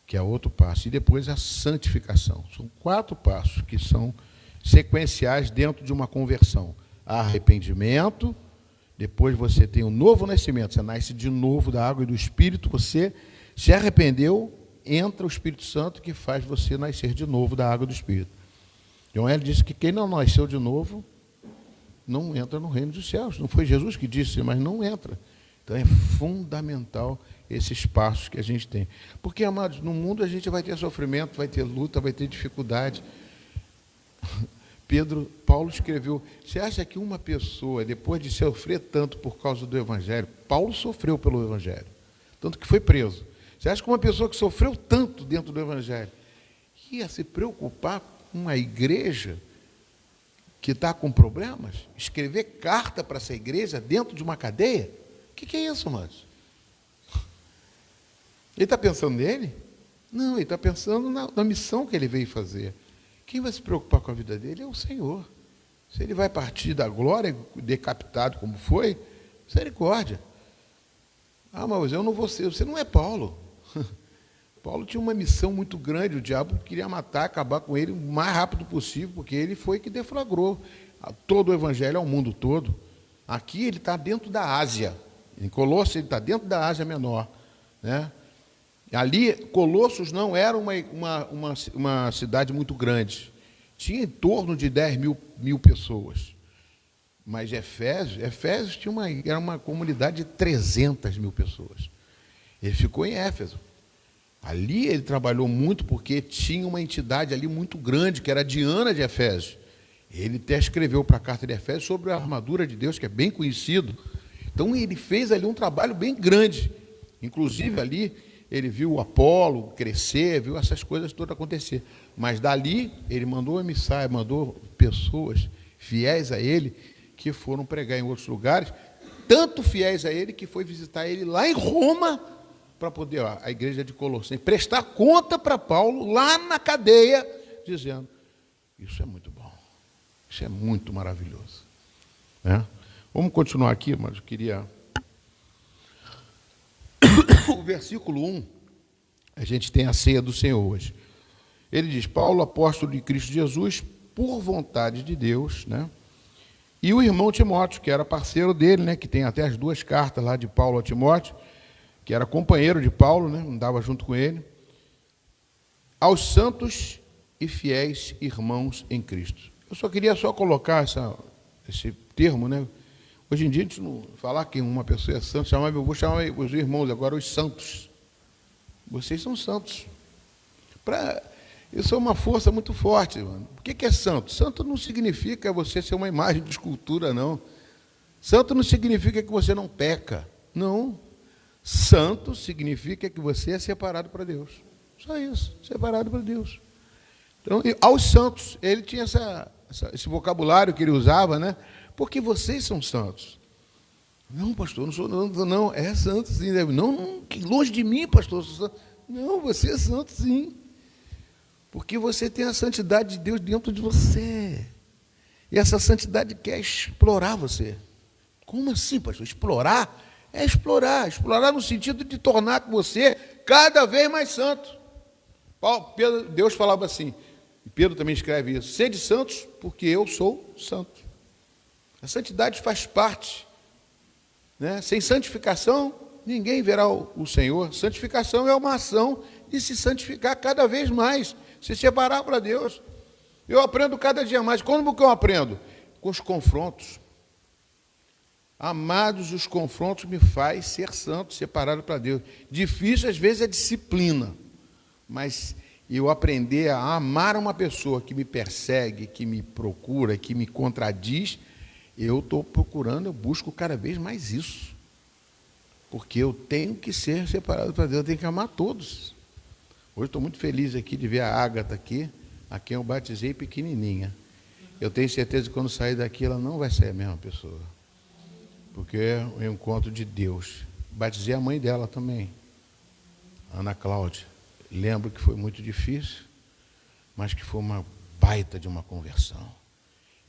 que é outro passo, e depois a santificação. São 4 passos que são sequenciais dentro de uma conversão. Arrependimento, depois você tem o novo nascimento, você nasce de novo da água e do Espírito, você se arrependeu, entra o Espírito Santo que faz você nascer de novo da água e do Espírito. Então ele disse que quem não nasceu de novo não entra no reino dos céus. Não foi Jesus que disse, mas não entra. Então é fundamental esses passos que a gente tem. Porque, amados, no mundo a gente vai ter sofrimento, vai ter luta, vai ter dificuldade. Paulo escreveu, você acha que uma pessoa, depois de sofrer tanto por causa do Evangelho, Paulo sofreu pelo Evangelho, tanto que foi preso. Você acha que uma pessoa que sofreu tanto dentro do Evangelho ia se preocupar com uma igreja que está com problemas? Escrever carta para essa igreja dentro de uma cadeia? O que é isso, amados? Ele está pensando nele? Não, ele está pensando na missão que ele veio fazer. Quem vai se preocupar com a vida dele é o Senhor. Se ele vai partir da glória, decapitado como foi, misericórdia. Ah, mas eu não vou ser, você não é Paulo. Paulo tinha uma missão muito grande, o diabo queria matar, acabar com ele o mais rápido possível, porque ele foi que deflagrou todo o evangelho ao mundo todo. Aqui ele está dentro da Ásia, em Colossos ele está dentro da Ásia Menor, né? Ali, Colossos não era uma cidade muito grande, tinha em torno de 10 mil pessoas, mas Efésios era uma comunidade de 300 mil pessoas. Ele ficou em Éfeso. Ali ele trabalhou muito porque tinha uma entidade ali muito grande, que era a Diana de Efésios. Ele até escreveu para a carta de Efésios sobre a armadura de Deus, que é bem conhecido. Então ele fez ali um trabalho bem grande. Inclusive ali ele viu o Apolo crescer, viu essas coisas todas acontecer. Mas dali, ele mandou emissário, mandou pessoas fiéis a ele, que foram pregar em outros lugares, tanto fiéis a ele, que foi visitar ele lá em Roma, para poder, a igreja de Colossenses, prestar conta para Paulo, lá na cadeia, dizendo, isso é muito bom, isso é muito maravilhoso. Vamos continuar aqui, mas eu queria... O versículo 1, a gente tem a ceia do Senhor hoje. Ele diz, Paulo, apóstolo de Cristo Jesus, por vontade de Deus, e o irmão Timóteo, que era parceiro dele, que tem até as 2 cartas lá de Paulo a Timóteo, que era companheiro de Paulo, andava junto com ele, aos santos e fiéis irmãos em Cristo. Eu só queria colocar esse termo, Hoje em dia, a gente não falar que uma pessoa é santa, eu vou chamar os irmãos agora, os santos. Vocês são santos. Isso é uma força muito forte. Mano. O que é santo? Santo não significa você ser uma imagem de escultura, não. Santo não significa que você não peca. Não. Santo significa que você é separado para Deus. Só isso, separado para Deus. Então, aos santos, ele tinha esse vocabulário que ele usava, porque vocês são santos. Não, pastor, não sou não, é santo sim. Não, que longe de mim, pastor. Não, você é santo sim. Porque você tem a santidade de Deus dentro de você. E essa santidade quer explorar você. Como assim, pastor? Explorar? É explorar. Explorar no sentido de tornar você cada vez mais santo. Deus falava assim, e Pedro também escreve isso, sede santos, porque eu sou santo. A santidade faz parte. Sem santificação, ninguém verá o Senhor. Santificação é uma ação de se santificar cada vez mais, se separar para Deus. Eu aprendo cada dia mais. Como que eu aprendo? Com os confrontos. Amados, os confrontos me faz ser santo, separado para Deus. Difícil, às vezes, é disciplina. Mas eu aprender a amar uma pessoa que me persegue, que me procura, que me contradiz, eu estou procurando, eu busco cada vez mais isso. Porque eu tenho que ser separado para Deus, eu tenho que amar todos. Hoje estou muito feliz aqui de ver a Ágata aqui, a quem eu batizei pequenininha. Eu tenho certeza que quando sair daqui, ela não vai ser a mesma pessoa. Porque é um encontro de Deus. Batizei a mãe dela também, Ana Cláudia. Lembro que foi muito difícil, mas que foi uma baita de uma conversão.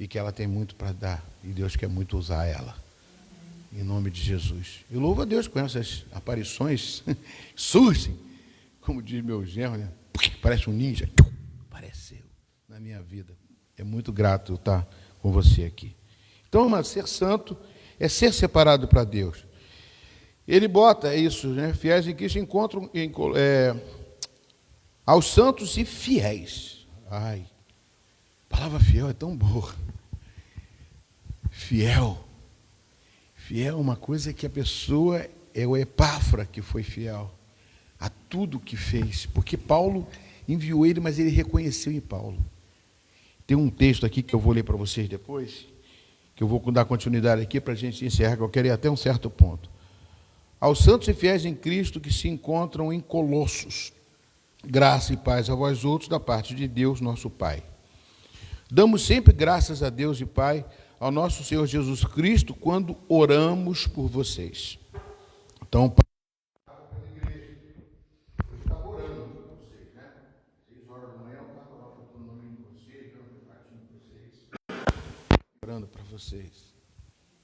E que ela tem muito para dar. E Deus quer muito usar ela. Em nome de Jesus. Eu louvo a Deus com essas aparições. Surgem. Como diz meu genro, parece um ninja. Apareceu na minha vida. É muito grato estar com você aqui. Então, mas ser santo é ser separado para Deus. Ele bota isso, fiéis em Cristo encontram aos santos e fiéis. Ai, a palavra fiel é tão boa. Fiel. Fiel é uma coisa que a pessoa é o Epáfra que foi fiel a tudo que fez. Porque Paulo enviou ele, mas ele reconheceu em Paulo. Tem um texto aqui que eu vou ler para vocês depois, que eu vou dar continuidade aqui para a gente encerrar, que eu quero ir até um certo ponto. Aos santos e fiéis em Cristo que se encontram em Colossos, graça e paz a vós outros da parte de Deus, nosso Pai. Damos sempre graças a Deus e Pai, ao nosso Senhor Jesus Cristo, quando oramos por vocês. Então, orando para vocês,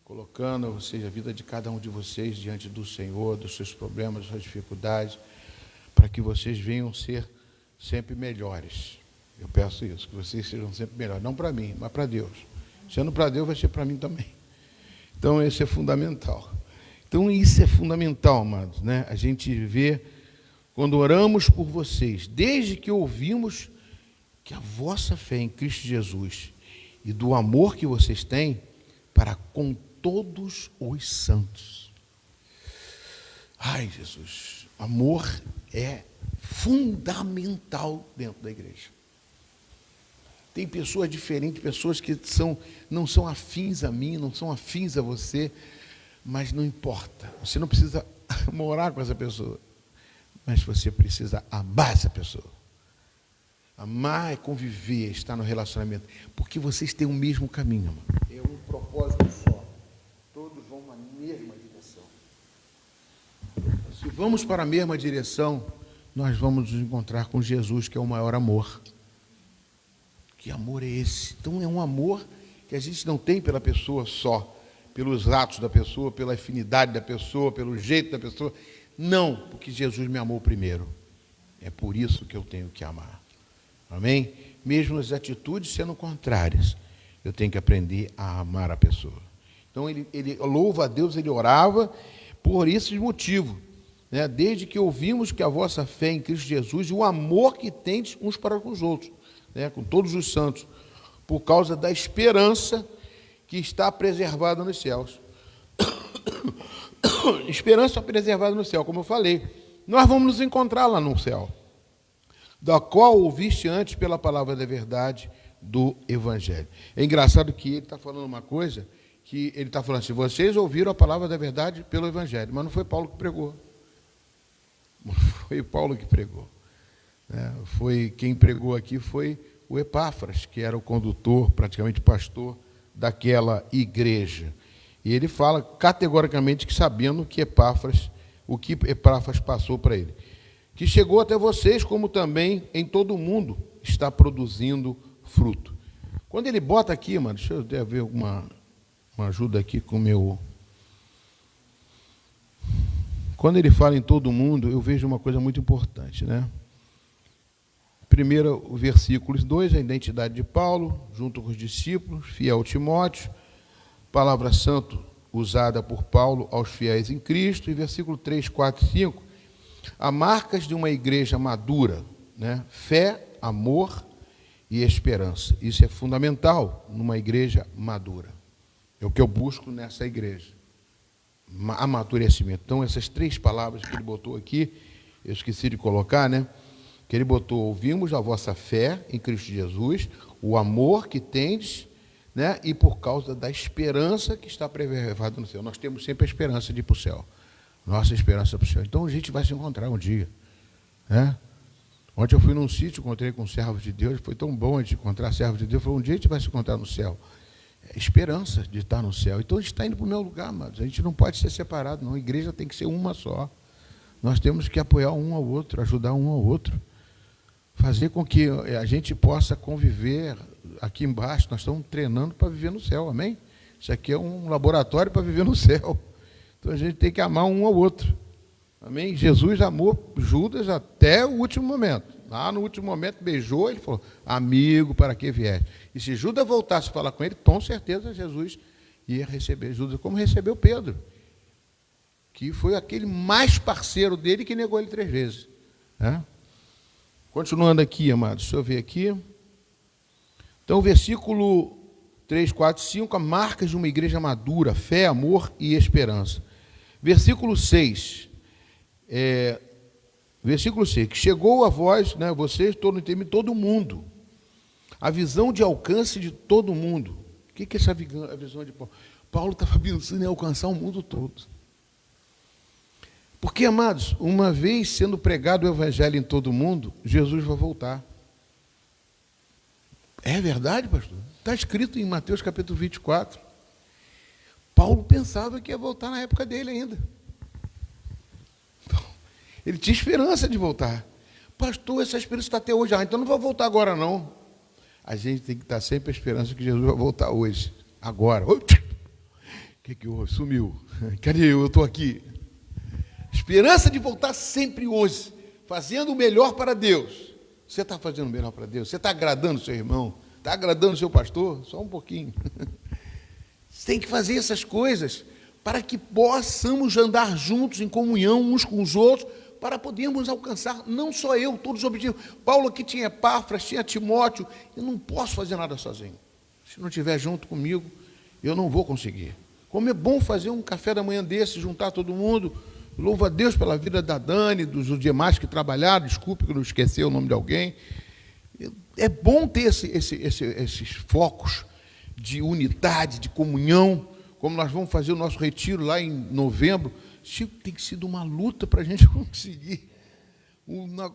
colocando a vida de cada um de vocês diante do Senhor, dos seus problemas, das suas dificuldades, para que vocês venham ser sempre melhores. Eu peço isso, que vocês sejam sempre melhores, não para mim, mas para Deus. Sendo para Deus, vai ser para mim também. Então, isso é fundamental. Então, isso é fundamental, amados, A gente vê, quando oramos por vocês, desde que ouvimos que a vossa fé em Cristo Jesus e do amor que vocês têm para com todos os santos. Ai, Jesus, amor é fundamental dentro da igreja. Tem pessoas diferentes, pessoas que não são afins a mim, não são afins a você, mas não importa. Você não precisa morar com essa pessoa, mas você precisa amar essa pessoa. Amar é conviver, estar no relacionamento. Porque vocês têm o mesmo caminho, mano. É um propósito só. Todos vão na mesma direção. Se vamos para a mesma direção, nós vamos nos encontrar com Jesus, que é o maior amor. Que amor é esse? Então é um amor que a gente não tem pela pessoa só, pelos atos da pessoa, pela afinidade da pessoa, pelo jeito da pessoa. Não, porque Jesus me amou primeiro. É por isso que eu tenho que amar. Amém? Mesmo as atitudes sendo contrárias, eu tenho que aprender a amar a pessoa. Então ele louva a Deus, ele orava por esse motivo, né? Desde que ouvimos que a vossa fé em Cristo Jesus e o amor que tendes uns para com os outros, né? Com todos os santos, por causa da esperança que está preservada nos céus. Esperança preservada no céu, como eu falei. Nós vamos nos encontrar lá no céu, da qual ouviste antes pela palavra da verdade do Evangelho. É engraçado que ele está falando uma coisa, que ele está falando assim, vocês ouviram a palavra da verdade pelo Evangelho, mas não foi Paulo que pregou. Não foi Paulo que pregou. Né? Quem pregou aqui foi o Epáfras, que era o condutor, praticamente pastor, daquela igreja. E ele fala categoricamente que sabendo que o que Epáfras passou para ele. Que chegou até vocês, como também em todo o mundo está produzindo fruto. Quando ele bota aqui, mano, deixa eu ver uma ajuda aqui com o meu... Quando ele fala em todo o mundo, eu vejo uma coisa muito importante, né? Primeiro, o versículo 2, a identidade de Paulo, junto com os discípulos, fiel Timóteo, palavra santa usada por Paulo aos fiéis em Cristo, e versículo 3, 4 e 5, há marcas de uma igreja madura, né? Fé, amor e esperança. Isso é fundamental numa igreja madura. É o que eu busco nessa igreja. Amadurecimento. Então, essas 3 palavras que ele botou aqui, eu esqueci de colocar, né? Que ele botou, ouvimos a vossa fé em Cristo Jesus, o amor que tendes, né? E por causa da esperança que está preservada no céu. Nós temos sempre a esperança de ir para o céu. Nossa esperança para o céu. Então a gente vai se encontrar um dia, né? Ontem eu fui num sítio, encontrei com servos de Deus, foi tão bom a gente encontrar servos de Deus, falou, um dia a gente vai se encontrar no céu. É esperança de estar no céu. Então a gente está indo para o meu lugar, mas a gente não pode ser separado, não. A igreja tem que ser uma só. Nós temos que apoiar um ao outro, ajudar um ao outro. Fazer com que a gente possa conviver aqui embaixo. Nós estamos treinando para viver no céu, amém? Isso aqui é um laboratório para viver no céu. Então a gente tem que amar um ao outro, amém? Jesus amou Judas até o último momento. Lá no último momento beijou, ele falou, amigo, para que vieste? E se Judas voltasse a falar com ele, com certeza Jesus ia receber Judas, como recebeu Pedro, que foi aquele mais parceiro dele que negou ele 3 vezes, né? Continuando aqui, amados, deixa eu ver aqui. Então, versículo 3, 4, 5, marcas de uma igreja madura, fé, amor e esperança. Versículo 6, que chegou a vós, né, vocês, todo mundo, a visão de alcance de todo mundo. O que é essa visão de Paulo? Paulo estava pensando em alcançar o mundo todo. Porque, amados, uma vez sendo pregado o evangelho em todo mundo, Jesus vai voltar. É verdade, pastor? Está escrito em Mateus capítulo 24. Paulo pensava que ia voltar na época dele ainda. Ele tinha esperança de voltar. Pastor, essa esperança está até hoje. Então não vai voltar agora, não. A gente tem que estar sempre a esperança que Jesus vai voltar hoje. Agora. O que houve? Sumiu. Cadê eu? Eu estou aqui. Esperança de voltar sempre hoje, fazendo o melhor para Deus. Você está fazendo o melhor para Deus? Você está agradando o seu irmão? Está agradando o seu pastor? Só um pouquinho. Você tem que fazer essas coisas para que possamos andar juntos em comunhão uns com os outros, para podermos alcançar, não só eu, todos os objetivos. Paulo aqui tinha Epáfras, tinha Timóteo. Eu não posso fazer nada sozinho. Se não estiver junto comigo, eu não vou conseguir. Como é bom fazer um café da manhã desse, juntar todo mundo. Louvo a Deus pela vida da Dani, dos demais que trabalharam, desculpe que eu não esqueci o nome de alguém. É bom ter esses focos de unidade, de comunhão, como nós vamos fazer o nosso retiro lá em novembro. Tem sido uma luta para a gente conseguir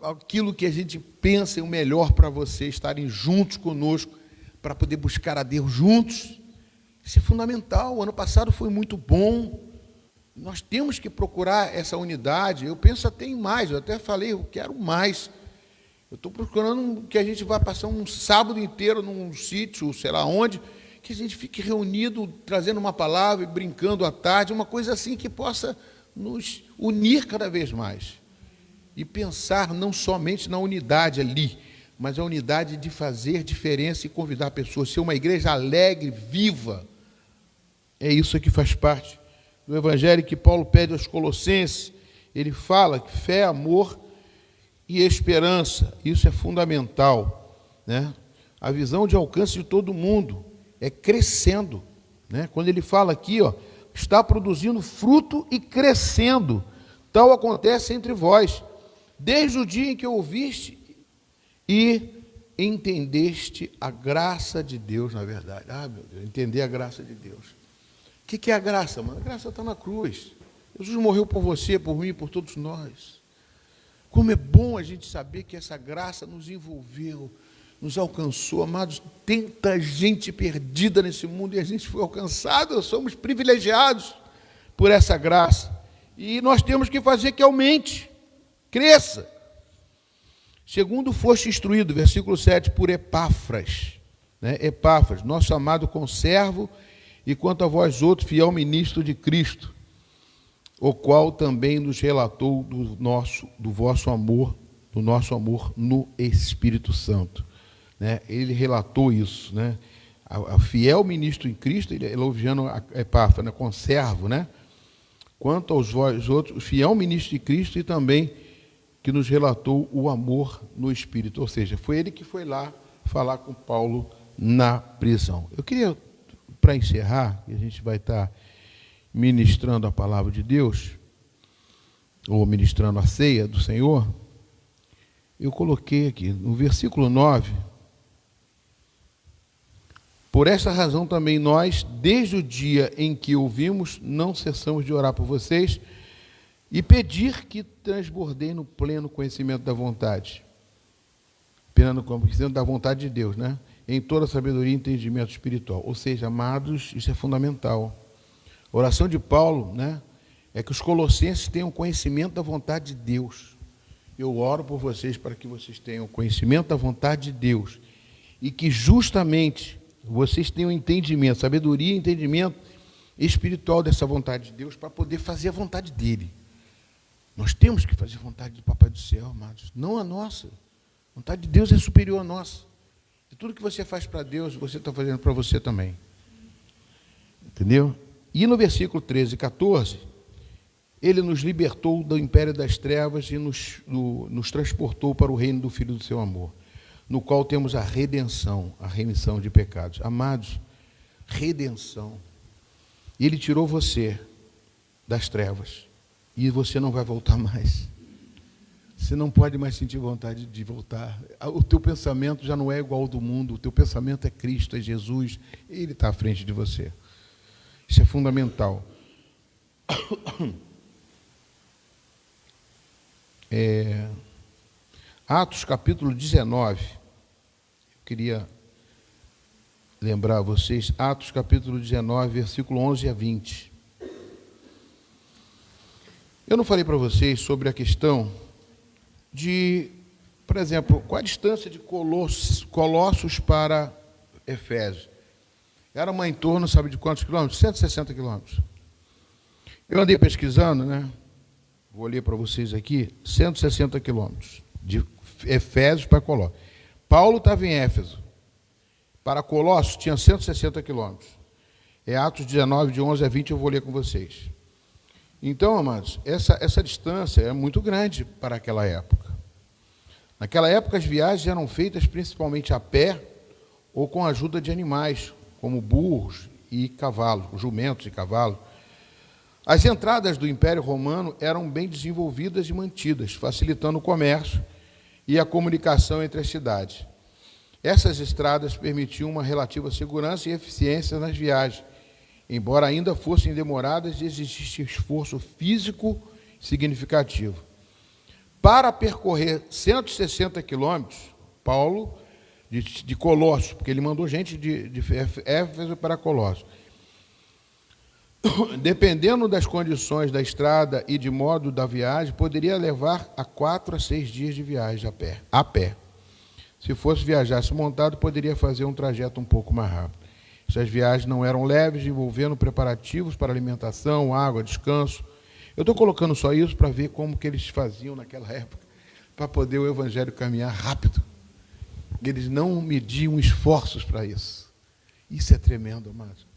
aquilo que a gente pensa é o melhor para você, estarem juntos conosco, para poder buscar a Deus juntos. Isso é fundamental. O ano passado foi muito bom. Nós temos que procurar essa unidade. Eu penso até em mais, eu até falei, eu quero mais. Eu estou procurando que a gente vá passar um sábado inteiro num sítio, sei lá onde, que a gente fique reunido, trazendo uma palavra e brincando à tarde, uma coisa assim que possa nos unir cada vez mais. E pensar não somente na unidade ali, mas a unidade de fazer diferença e convidar pessoas, ser uma igreja alegre, viva. É isso que faz parte do evangelho que Paulo pede aos Colossenses. Ele fala que fé, amor e esperança, isso é fundamental, né? A visão de alcance de todo mundo é crescendo, né? Quando ele fala aqui, ó, está produzindo fruto e crescendo, tal acontece entre vós, desde o dia em que ouviste e entendeste a graça de Deus, na verdade. Meu Deus, entender a graça de Deus. O que é a graça, mano? A graça está na cruz. Jesus morreu por você, por mim, por todos nós. Como é bom a gente saber que essa graça nos envolveu, nos alcançou. Amados, tanta gente perdida nesse mundo e a gente foi alcançado. Somos privilegiados por essa graça. E nós temos que fazer que aumente, cresça. Segundo foste instruído, versículo 7, por Epáfras, né? Epáfras, nosso amado conservo, e quanto a vós outros, fiel ministro de Cristo, o qual também nos relatou do nosso amor no Espírito Santo, né? Ele relatou isso, né? A fiel ministro em Cristo, ele elogiando a Epáfras, né? Conservo, né? Quanto aos vós outros, fiel ministro de Cristo, e também que nos relatou o amor no Espírito, ou seja, foi ele que foi lá falar com Paulo na prisão. Eu queria, para encerrar, a gente vai estar ministrando a palavra de Deus, ou ministrando a ceia do Senhor, eu coloquei aqui, no versículo 9, por essa razão também nós, desde o dia em que ouvimos, não cessamos de orar por vocês, e pedir que transbordem no pleno conhecimento da vontade. Pleno conhecimento da vontade de Deus, né? Em toda sabedoria e entendimento espiritual. Ou seja, amados, isso é fundamental. A oração de Paulo, né, é que os colossenses tenham conhecimento da vontade de Deus. Eu oro por vocês para que vocês tenham conhecimento da vontade de Deus. E que justamente vocês tenham entendimento, sabedoria e entendimento espiritual dessa vontade de Deus para poder fazer a vontade dele. Nós temos que fazer a vontade do Papai do Céu, amados, não a nossa. A vontade de Deus é superior à nossa. E tudo que você faz para Deus, você está fazendo para você também. Entendeu? E no versículo 13 e 14, ele nos libertou do império das trevas e nos transportou para o reino do Filho do seu amor, no qual temos a redenção, a remissão de pecados. Amados, redenção. Ele tirou você das trevas. E você não vai voltar mais. Você não pode mais sentir vontade de voltar. O teu pensamento já não é igual ao do mundo. O teu pensamento é Cristo, é Jesus. Ele está à frente de você. Isso é fundamental. Atos capítulo 19. Eu queria lembrar a vocês. Atos capítulo 19, versículo 11 a 20. Eu não falei para vocês sobre a questão de, por exemplo, qual a distância de Colossos para Efésios? Era uma em torno, sabe de quantos quilômetros? 160 quilômetros. Eu andei pesquisando, né? Vou ler para vocês aqui, 160 quilômetros, de Efésios para Colossos. Paulo estava em Éfeso. Para Colossos tinha 160 quilômetros. É Atos 19, de 11 a 20, eu vou ler com vocês. Então, amados, essa distância é muito grande para aquela época. Naquela época, as viagens eram feitas principalmente a pé ou com a ajuda de animais, como burros e cavalos, jumentos e cavalos. As entradas do Império Romano eram bem desenvolvidas e mantidas, facilitando o comércio e a comunicação entre as cidades. Essas estradas permitiam uma relativa segurança e eficiência nas viagens, embora ainda fossem demoradas e existisse esforço físico significativo. Para percorrer 160 quilômetros, Paulo, de Colossos, porque ele mandou gente de Éfeso para Colossos. Dependendo das condições da estrada e de modo da viagem, poderia levar a 4 a 6 dias de viagem a pé. Se fosse viajasse montado, poderia fazer um trajeto um pouco mais rápido. Essas viagens não eram leves, envolvendo preparativos para alimentação, água, descanso. Eu estou colocando só isso para ver como que eles faziam naquela época, para poder o evangelho caminhar rápido. Eles não mediam esforços para isso. Isso é tremendo, amados.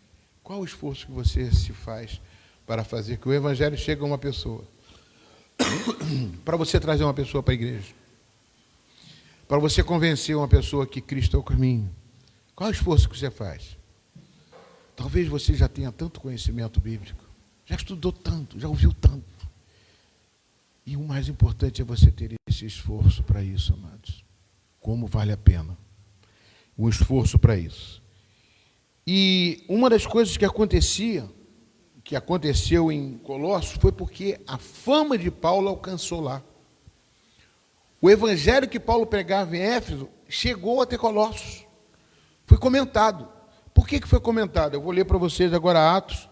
Qual o esforço que você se faz para fazer que o evangelho chegue a uma pessoa? Para você trazer uma pessoa para a igreja? Para você convencer uma pessoa que Cristo é o caminho? Qual o esforço que você faz? Talvez você já tenha tanto conhecimento bíblico, já estudou tanto, já ouviu tanto. E o mais importante é você ter esse esforço para isso, amados. Como vale a pena um esforço para isso. E uma das coisas que aconteceu em Colossos, foi porque a fama de Paulo alcançou lá. O evangelho que Paulo pregava em Éfeso chegou até Colossos. Foi comentado. Por que foi comentado? Eu vou ler para vocês agora Atos,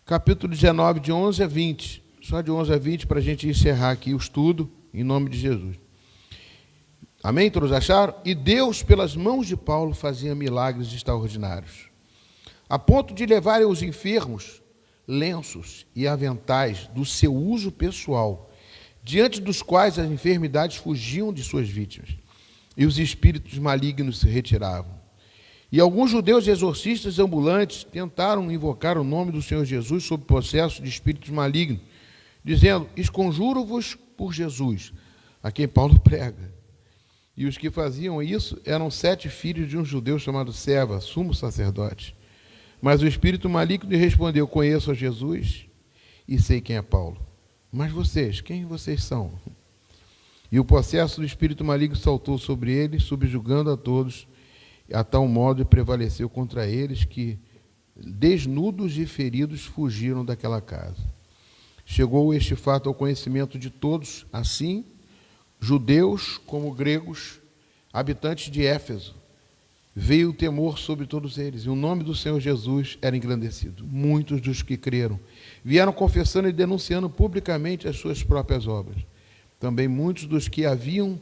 capítulo 19, de 11 a 20. Só de 11 a 20 para a gente encerrar aqui o estudo, em nome de Jesus. Amém? Todos acharam? E Deus, pelas mãos de Paulo, fazia milagres extraordinários, a ponto de levarem aos enfermos lenços e aventais do seu uso pessoal, diante dos quais as enfermidades fugiam de suas vítimas, e os espíritos malignos se retiravam. E alguns judeus exorcistas ambulantes tentaram invocar o nome do Senhor Jesus sob processo de espíritos malignos, dizendo: esconjuro-vos por Jesus, a quem Paulo prega. E os que faziam isso eram 7 filhos de um judeu chamado Seva, sumo sacerdote. Mas o espírito maligno lhe respondeu: conheço a Jesus e sei quem é Paulo. Mas vocês, quem vocês são? E o processo do espírito maligno saltou sobre ele, subjugando a todos, a tal modo prevaleceu contra eles que, desnudos e feridos, fugiram daquela casa. Chegou este fato ao conhecimento de todos, assim, judeus como gregos, habitantes de Éfeso. Veio o temor sobre todos eles, e o nome do Senhor Jesus era engrandecido. Muitos dos que creram vieram confessando e denunciando publicamente as suas próprias obras. Também muitos dos que haviam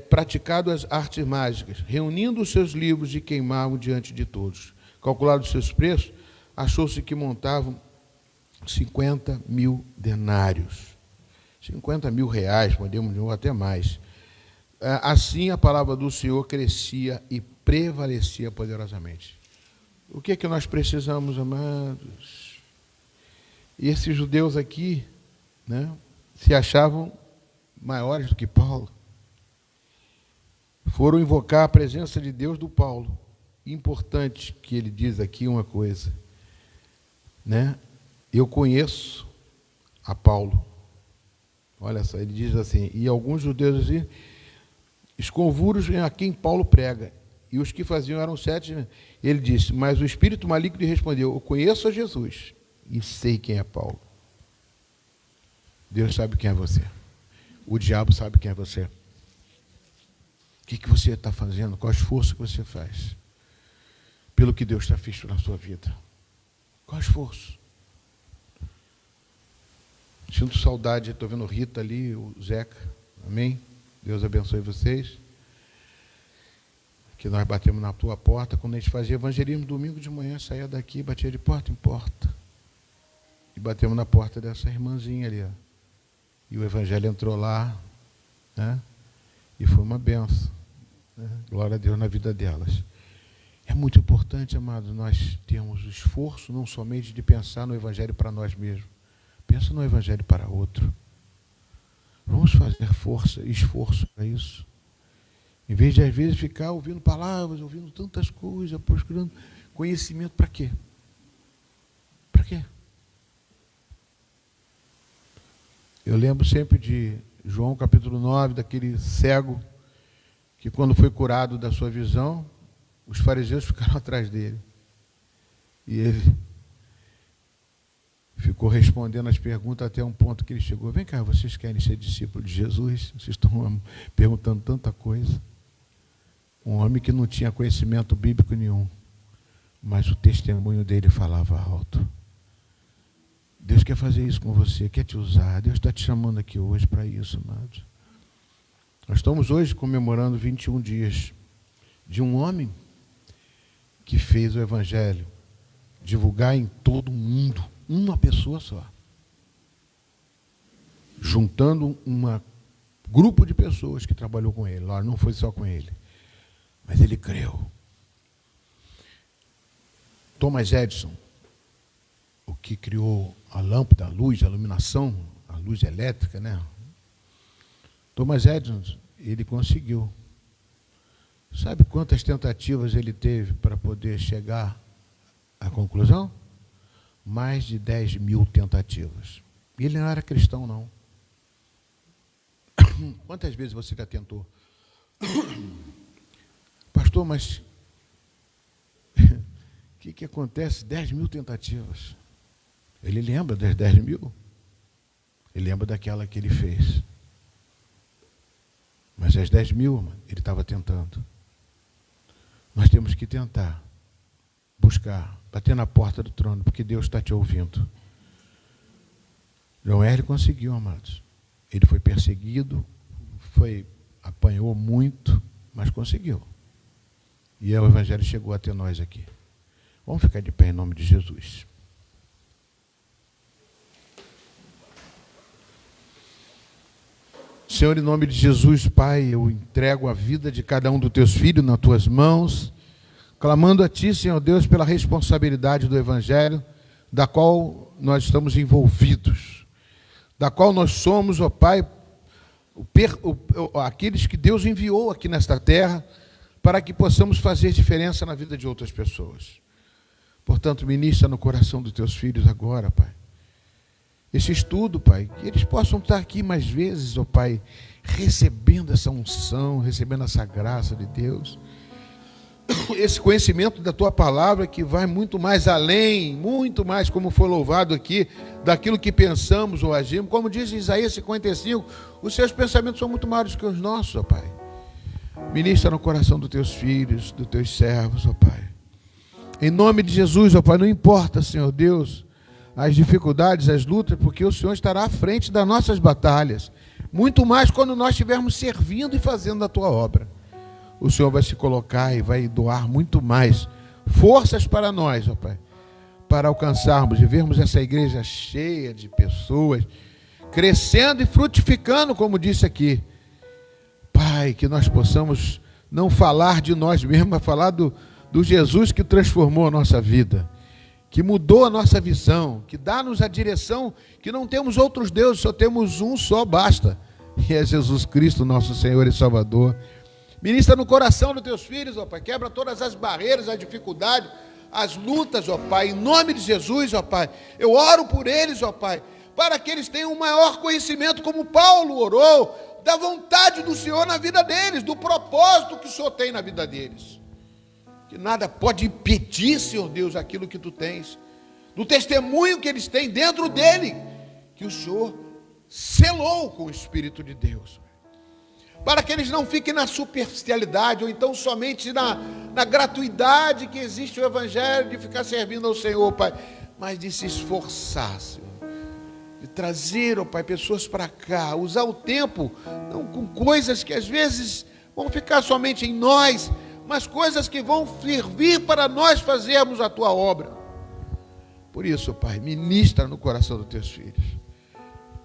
praticado as artes mágicas, reunindo os seus livros e queimavam diante de todos. Calculados os seus preços, achou-se que montavam 50 mil denários. 50 mil reais, podemos dizer, ou até mais. Assim a palavra do Senhor crescia e prevalecia poderosamente. O que é que nós precisamos, amados? E esses judeus aqui, né, se achavam maiores do que Paulo. Foram invocar a presença de Deus do Paulo. Importante que ele diz aqui uma coisa, né? Eu conheço a Paulo. Olha só, ele diz assim: e alguns judeus assim, esconjuros a quem Paulo prega, e os que faziam eram 7. Ele disse: mas o espírito maligno lhe respondeu: eu conheço a Jesus e sei quem é Paulo. Deus sabe quem é você. O diabo sabe quem é você. O que você está fazendo? Qual esforço que você faz pelo que Deus está feito na sua vida? Qual esforço? Sinto saudade, estou vendo Rita ali, o Zeca. Amém? Deus abençoe vocês. Que nós batemos na tua porta, quando a gente fazia evangelismo, domingo de manhã, saía daqui, batia de porta em porta. E batemos na porta dessa irmãzinha ali. Ó. E o evangelho entrou lá, né? E foi uma benção. Né? Glória a Deus na vida delas. É muito importante, amados, nós termos o esforço, não somente de pensar no evangelho para nós mesmos. Pensa no evangelho para outro. Vamos fazer esforço para isso. Em vez de, às vezes, ficar ouvindo palavras, ouvindo tantas coisas, procurando conhecimento, para quê? Para quê? Eu lembro sempre de João capítulo 9, daquele cego, que quando foi curado da sua visão, os fariseus ficaram atrás dele. E ele ficou respondendo as perguntas até um ponto que ele chegou. Vem cá, vocês querem ser discípulos de Jesus? Vocês estão perguntando tanta coisa. Um homem que não tinha conhecimento bíblico nenhum, mas o testemunho dele falava alto. Deus quer fazer isso com você, quer te usar. Deus está te chamando aqui hoje para isso, amados. Nós estamos hoje comemorando 21 dias de um homem que fez o Evangelho divulgar em todo o mundo, uma pessoa só, juntando um grupo de pessoas que trabalhou com ele. Não foi só com ele, mas ele creu. Thomas Edison, o que criou a lâmpada, a luz, a iluminação, a luz elétrica, né? Thomas Edison, ele conseguiu. Sabe quantas tentativas ele teve para poder chegar à conclusão? Mais de 10.000 tentativas. E ele não era cristão, não. Quantas vezes você já tentou? Pastor, mas o que acontece? 10.000 tentativas. Ele lembra das 10.000? Ele lembra daquela que ele fez. Mas as 10.000, ele estava tentando. Nós temos que tentar, buscar, bater na porta do trono, porque Deus está te ouvindo. John Wesley conseguiu, amados. Ele foi perseguido, apanhou muito, mas conseguiu. E o Evangelho chegou até nós aqui. Vamos ficar de pé em nome de Jesus. Senhor, em nome de Jesus, Pai, eu entrego a vida de cada um dos teus filhos nas tuas mãos, clamando a Ti, Senhor Deus, pela responsabilidade do Evangelho, da qual nós estamos envolvidos, da qual nós somos, ó Pai, aqueles que Deus enviou aqui nesta terra, para que possamos fazer diferença na vida de outras pessoas. Portanto, ministra no coração dos teus filhos agora, Pai, esse estudo, Pai, que eles possam estar aqui mais vezes, ó Pai, recebendo essa unção, recebendo essa graça de Deus, esse conhecimento da Tua palavra que vai muito mais além, muito mais, como foi louvado aqui, daquilo que pensamos ou agimos. Como diz em Isaías 55, os seus pensamentos são muito maiores que os nossos, ó Pai. Ministra no coração dos teus filhos, dos teus servos, ó Pai. Em nome de Jesus, ó Pai, não importa, Senhor Deus, as dificuldades, as lutas, porque o Senhor estará à frente das nossas batalhas. Muito mais quando nós estivermos servindo e fazendo a Tua obra. O Senhor vai se colocar e vai doar muito mais forças para nós, ó Pai, para alcançarmos e vermos essa igreja cheia de pessoas, crescendo e frutificando, como disse aqui. Pai, que nós possamos não falar de nós mesmos, mas falar do Jesus que transformou a nossa vida, que mudou a nossa visão, que dá-nos a direção, que não temos outros deuses, só temos um só, basta. E é Jesus Cristo, nosso Senhor e Salvador. Ministra no coração dos teus filhos, ó Pai, quebra todas as barreiras, as dificuldades, as lutas, ó Pai, em nome de Jesus, ó Pai. Eu oro por eles, ó Pai, para que eles tenham um maior conhecimento, como Paulo orou, da vontade do Senhor na vida deles, do propósito que o Senhor tem na vida deles. Que nada pode impedir, Senhor Deus, aquilo que Tu tens, do testemunho que eles têm dentro dele, que o Senhor selou com o Espírito de Deus, para que eles não fiquem na superficialidade, ou então somente na gratuidade que existe o Evangelho, de ficar servindo ao Senhor, Pai, mas de se esforçar, Senhor, de trazer, ó Pai, pessoas para cá, usar o tempo, não com coisas que às vezes vão ficar somente em nós, mas coisas que vão servir para nós fazermos a Tua obra. Por isso, Pai, ministra no coração dos Teus filhos.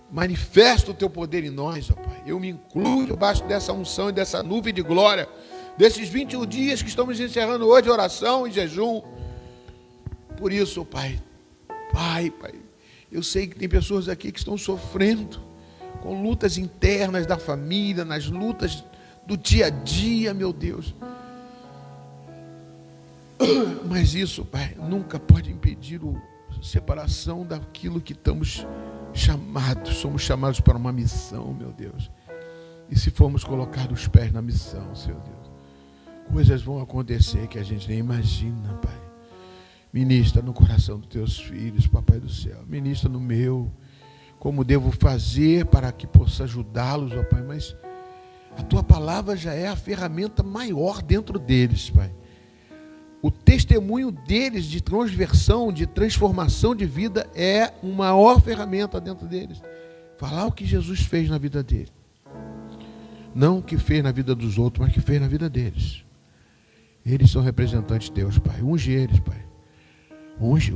Manifesta o Teu poder em nós, ó Pai. Eu me incluo debaixo dessa unção e dessa nuvem de glória, desses 21 dias que estamos encerrando hoje, oração e jejum. Por isso, Pai, Pai, eu sei que tem pessoas aqui que estão sofrendo com lutas internas da família, nas lutas do dia a dia, meu Deus. Mas isso, Pai, nunca pode impedir a separação daquilo que estamos chamados. Somos chamados para uma missão, meu Deus. E se formos colocar os pés na missão, Senhor Deus, coisas vão acontecer que a gente nem imagina, Pai. Ministra no coração dos teus filhos, Papai do céu. Ministra no meu. Como devo fazer para que possa ajudá-los, ó Pai. Mas a tua palavra já é a ferramenta maior dentro deles, Pai. O testemunho deles de transversão, de transformação de vida é uma maior ferramenta dentro deles. Falar o que Jesus fez na vida dele. Não o que fez na vida dos outros, mas o que fez na vida deles. Eles são representantes de Deus, Pai. Unge eles, Pai. Unge.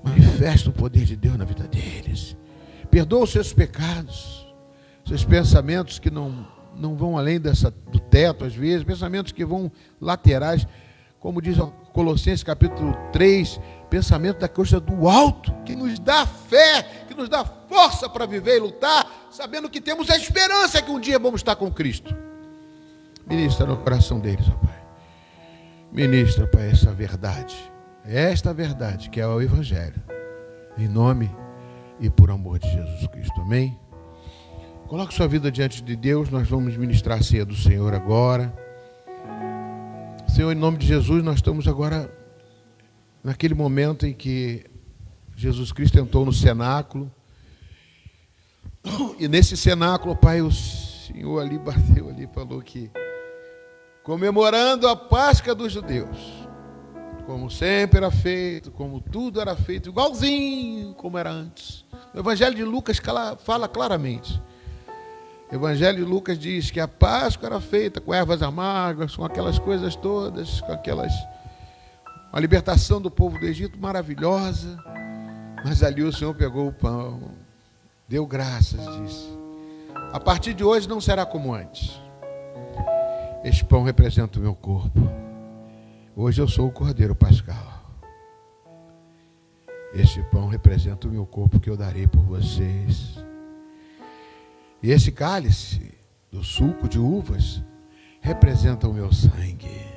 Manifesta o poder de Deus na vida deles. Perdoa os seus pecados, seus pensamentos que não vão além do teto, às vezes, pensamentos que vão laterais, como diz Colossenses capítulo 3, pensamento da coisa do alto, que nos dá fé, que nos dá força para viver e lutar, sabendo que temos a esperança que um dia vamos estar com Cristo. Ministra no coração deles, ó Pai. Ministra, Pai, essa verdade, esta verdade que é o Evangelho, em nome e por amor de Jesus Cristo, amém? Coloque sua vida diante de Deus. Nós vamos ministrar a ceia do Senhor agora. Senhor, em nome de Jesus, nós estamos agora naquele momento em que Jesus Cristo entrou no cenáculo. E nesse cenáculo, Pai, o Senhor ali bateu ali, falou que comemorando a Páscoa dos judeus, como sempre era feito, como tudo era feito, igualzinho como era antes. O Evangelho de Lucas fala claramente. O Evangelho de Lucas diz que a Páscoa era feita com ervas amargas, com aquelas coisas todas, a libertação do povo do Egito maravilhosa. Mas ali o Senhor pegou o pão, deu graças, disse: a partir de hoje não será como antes. Este pão representa o meu corpo. Hoje eu sou o Cordeiro Pascal. Este pão representa o meu corpo que eu darei por vocês. E esse cálice do suco de uvas representa o meu sangue.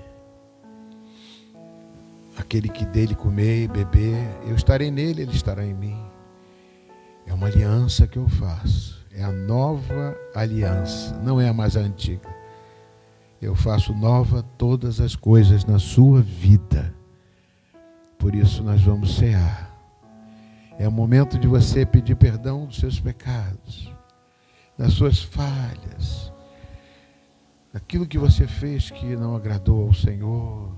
Aquele que dele comer e beber, eu estarei nele, ele estará em mim. É uma aliança que eu faço. É a nova aliança, não é a mais antiga. Eu faço nova todas as coisas na sua vida. Por isso nós vamos cear. É o momento de você pedir perdão dos seus pecados, das suas falhas, daquilo que você fez que não agradou ao Senhor,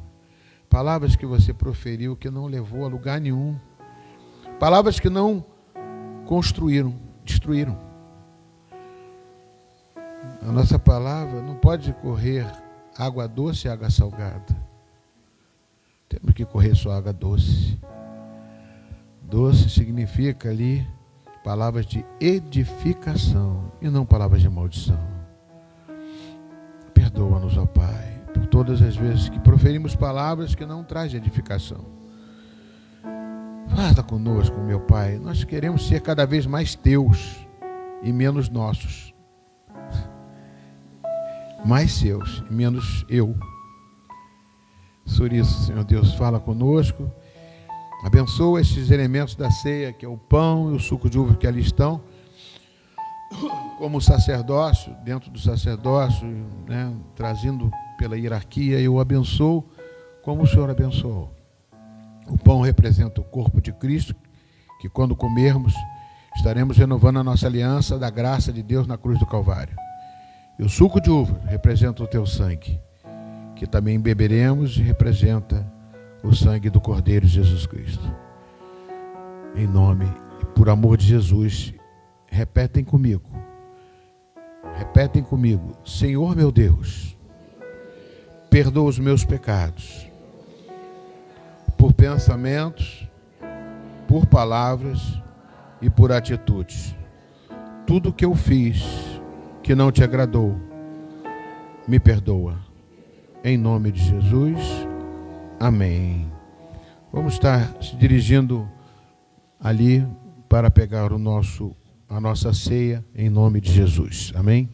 palavras que você proferiu que não levou a lugar nenhum, palavras que não construíram, destruíram. A nossa palavra não pode correr água doce e água salgada. Temos que correr só água doce. Doce significa ali palavras de edificação e não palavras de maldição. Perdoa-nos, ó Pai, por todas as vezes que proferimos palavras que não trazem edificação. Fala conosco, meu Pai. Nós queremos ser cada vez mais teus e menos nossos. Mais seus e menos eu. Por isso, Senhor Deus, fala conosco. Abençoa estes elementos da ceia, que é o pão e o suco de uva que ali estão, como sacerdócio, dentro do sacerdócio, né, trazendo pela hierarquia, eu abençoo como o Senhor abençoou. O pão representa o corpo de Cristo, que quando comermos, estaremos renovando a nossa aliança da graça de Deus na cruz do Calvário. E o suco de uva representa o teu sangue, que também beberemos e representa o sangue do Cordeiro Jesus Cristo. Em nome e por amor de Jesus, repetem comigo. Senhor meu Deus, perdoa os meus pecados, por pensamentos, por palavras e por atitudes. Tudo que eu fiz que não te agradou, me perdoa. Em nome de Jesus, amém. Vamos estar se dirigindo ali para pegar a nossa ceia em nome de Jesus. Amém?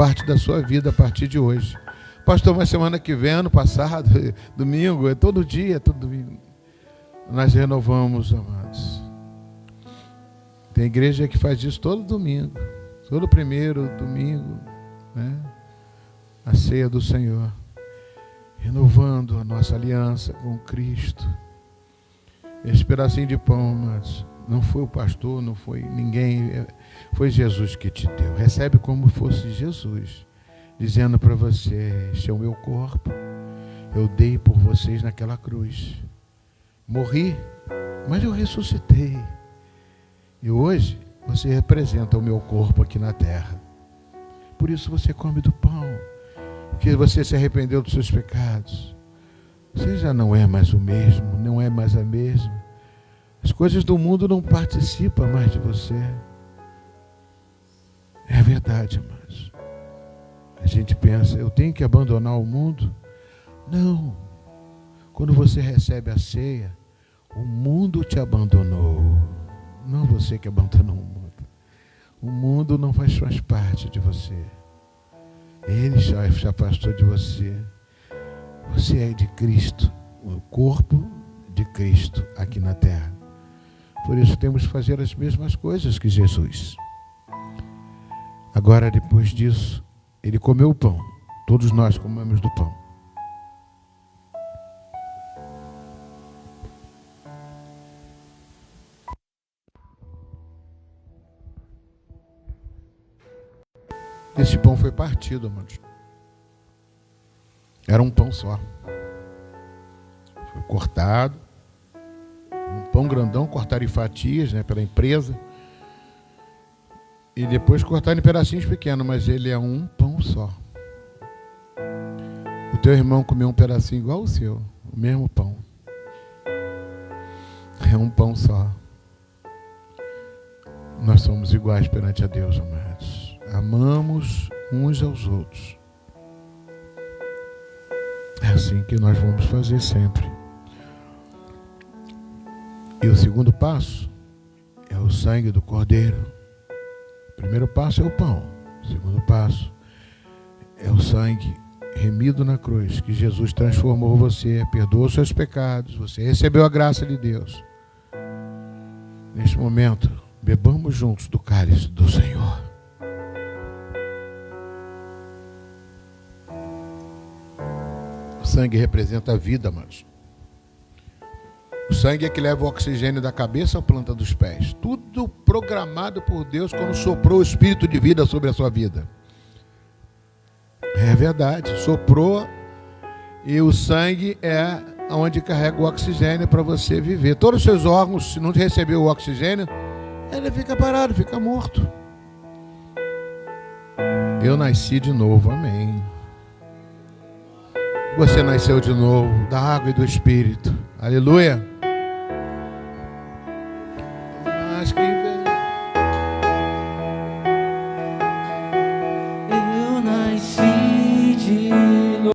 parte da sua vida a partir de hoje. Pastor, mas semana que vem, ano passado, domingo, é todo dia, todo domingo. Nós renovamos, amados. Tem igreja que faz isso todo domingo, todo primeiro domingo, né? A ceia do Senhor, renovando a nossa aliança com Cristo. Esse pedacinho de pão, mas não foi o pastor, não foi ninguém, foi Jesus que te deu. Recebe como fosse Jesus, dizendo para você: este é o meu corpo, eu dei por vocês naquela cruz. Morri, mas eu ressuscitei. E hoje você representa o meu corpo aqui na terra. Por isso você come do pão, porque você se arrependeu dos seus pecados. Você já não é mais o mesmo, não é mais a mesma. As coisas do mundo não participam mais de você. É verdade, amados. A gente pensa, eu tenho que abandonar o mundo? Não. Quando você recebe a ceia, o mundo te abandonou. Não você que abandonou o mundo. O mundo não faz parte de você. Ele já se afastou de você. Você é de Cristo, o corpo de Cristo aqui na terra. Por isso temos que fazer as mesmas coisas que Jesus. Agora, depois disso, ele comeu o pão. Todos nós comemos do pão. Esse pão foi partido, amados. Era um pão só. Foi cortado. Um pão grandão, cortaram em fatias, né, pela empresa. E depois cortaram em pedacinhos pequenos, mas ele é um pão só. O teu irmão comeu um pedacinho igual o seu, o mesmo pão. É um pão só. Nós somos iguais perante a Deus, amados. Amamos uns aos outros. É assim que nós vamos fazer sempre. E o segundo passo é o sangue do Cordeiro. O primeiro passo é o pão. O segundo passo é o sangue remido na cruz, que Jesus transformou você, perdoou os seus pecados, você recebeu a graça de Deus. Neste momento, bebamos juntos do cálice do Senhor. O sangue representa a vida, amados. O sangue é que leva o oxigênio da cabeça à planta dos pés. Tudo programado por Deus quando soprou o espírito de vida sobre a sua vida. É verdade, soprou, e o sangue é onde carrega o oxigênio para você viver. Todos os seus órgãos, se não receber o oxigênio, ele fica parado, fica morto. Eu nasci de novo, amém. Você nasceu de novo, da água e do Espírito. Aleluia. Mas que eu nasci de novo.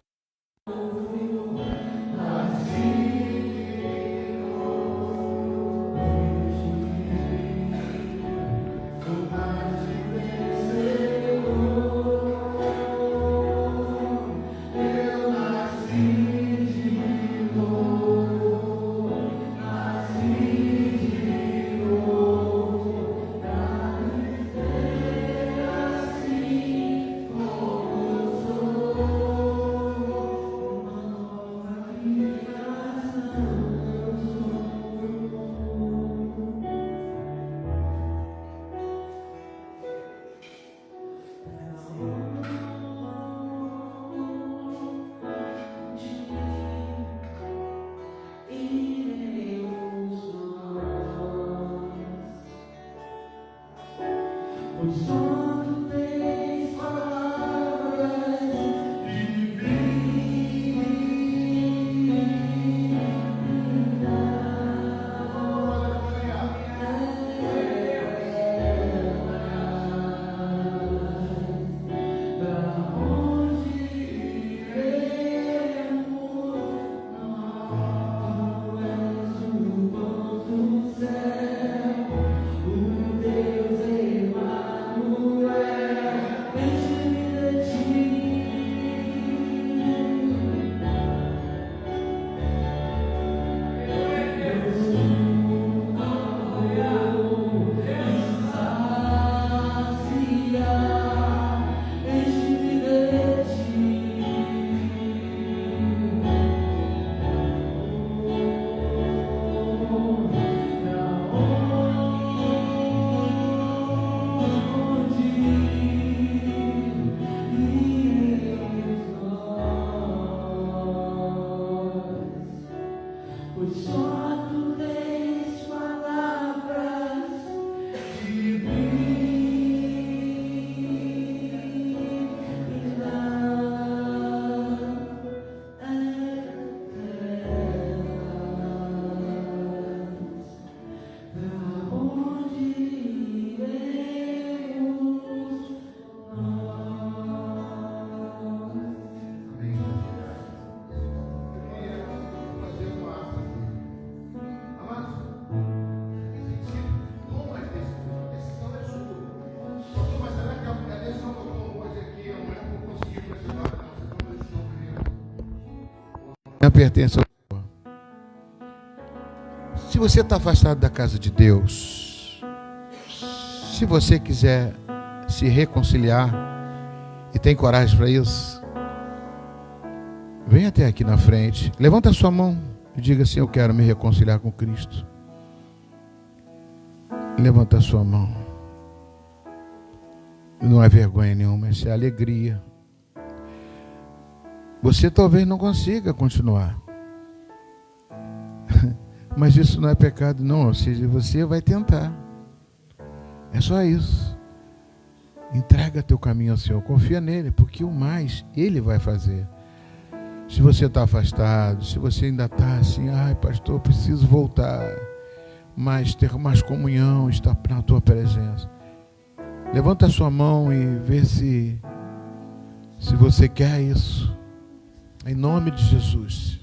pertence ao Senhor. Se você está afastado da casa de Deus, se você quiser se reconciliar e tem coragem para isso, vem até aqui na frente, levanta a sua mão e diga assim: eu quero me reconciliar com Cristo. Levanta a sua mão. Não é vergonha nenhuma, isso é alegria. Você talvez não consiga continuar, mas isso não é pecado não, ou seja, você vai tentar. É só isso. Entrega teu caminho ao Senhor, confia nele, porque o mais Ele vai fazer. Se você está afastado, se você ainda está assim: ai pastor, preciso voltar, mas ter mais comunhão, estar na tua presença, levanta a sua mão e vê se você quer isso. Em nome de Jesus,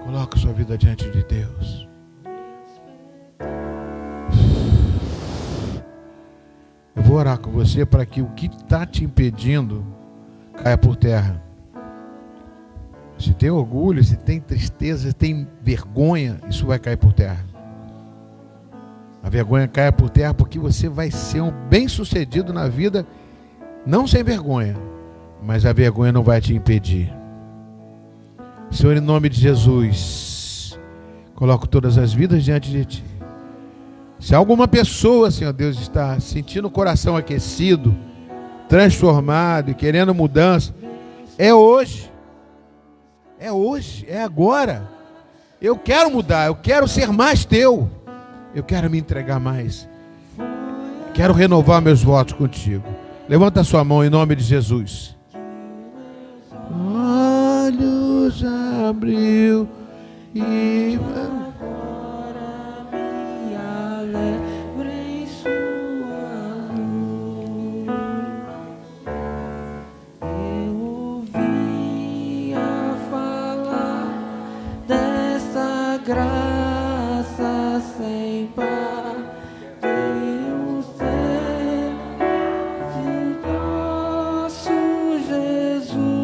coloque sua vida diante de Deus. Eu vou orar com você para que o que está te impedindo caia por terra. Se tem orgulho, se tem tristeza, se tem vergonha, isso vai cair por terra. A vergonha cai por terra porque você vai ser um bem-sucedido na vida, não sem vergonha, mas a vergonha não vai te impedir. Senhor, em nome de Jesus, coloco todas as vidas diante de Ti. Se alguma pessoa, Senhor Deus, está sentindo o coração aquecido, transformado e querendo mudança, é hoje, é agora. Eu quero mudar, eu quero ser mais Teu, eu quero me entregar mais, quero renovar meus votos contigo. Levanta a sua mão em nome de Jesus. Olhos abriu e agora me alegro em sua luz. Eu ouvia falar dessa graça sem par. Eu sei de nosso Jesus.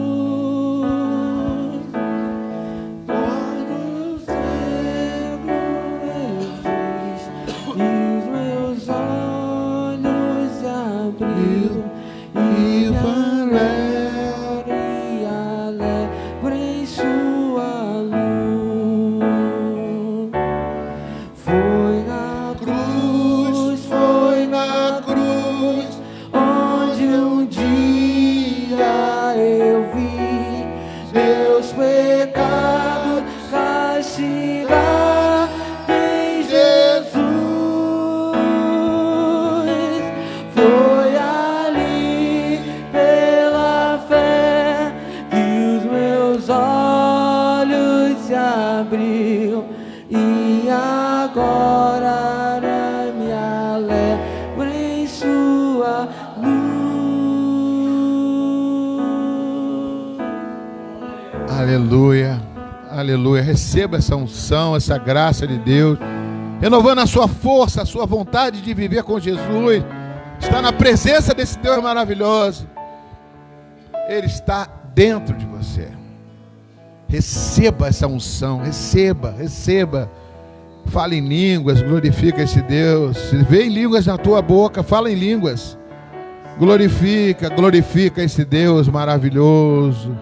Aleluia, aleluia. Receba essa unção, essa graça de Deus, renovando a sua força, a sua vontade de viver com Jesus. Está na presença desse Deus maravilhoso. Ele está dentro de você. Receba essa unção, receba. Fala em línguas, glorifica esse Deus. Se vem línguas na tua boca, fala em línguas. Glorifica esse Deus maravilhoso.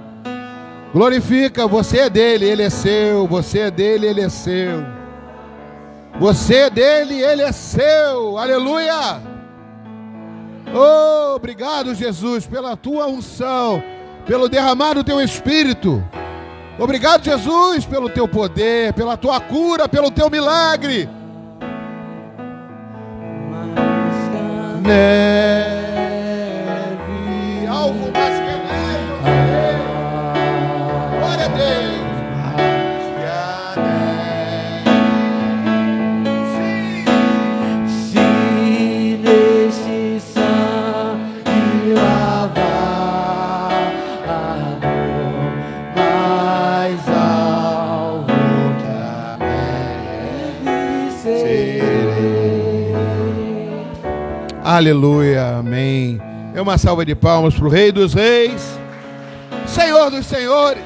Glorifica, você é dele, ele é seu. Você é dele, ele é seu. Você é dele, ele é seu. Aleluia. Oh, obrigado, Jesus, pela tua unção, pelo derramar do teu Espírito. Obrigado, Jesus, pelo teu poder, pela tua cura, pelo teu milagre. Neve, algo mais que neve. Glória a Deus. Se neste sangue lavar a dor mais alvo que a neve serei. Aleluia, amém. É uma salva de palmas para o Rei dos Reis, Senhor dos Senhores.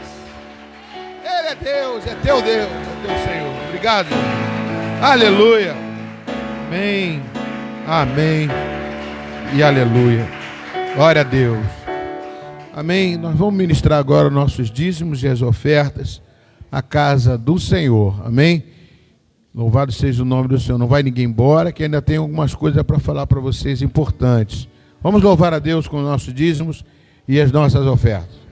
é Deus, é teu Deus, é teu Senhor. Obrigado. Aleluia. Amém. Amém. E aleluia. Glória a Deus. Amém. Nós vamos ministrar agora os nossos dízimos e as ofertas à casa do Senhor. Amém. Louvado seja o nome do Senhor. Não vai ninguém embora, que ainda tem algumas coisas para falar para vocês importantes. Vamos louvar a Deus com os nossos dízimos e as nossas ofertas.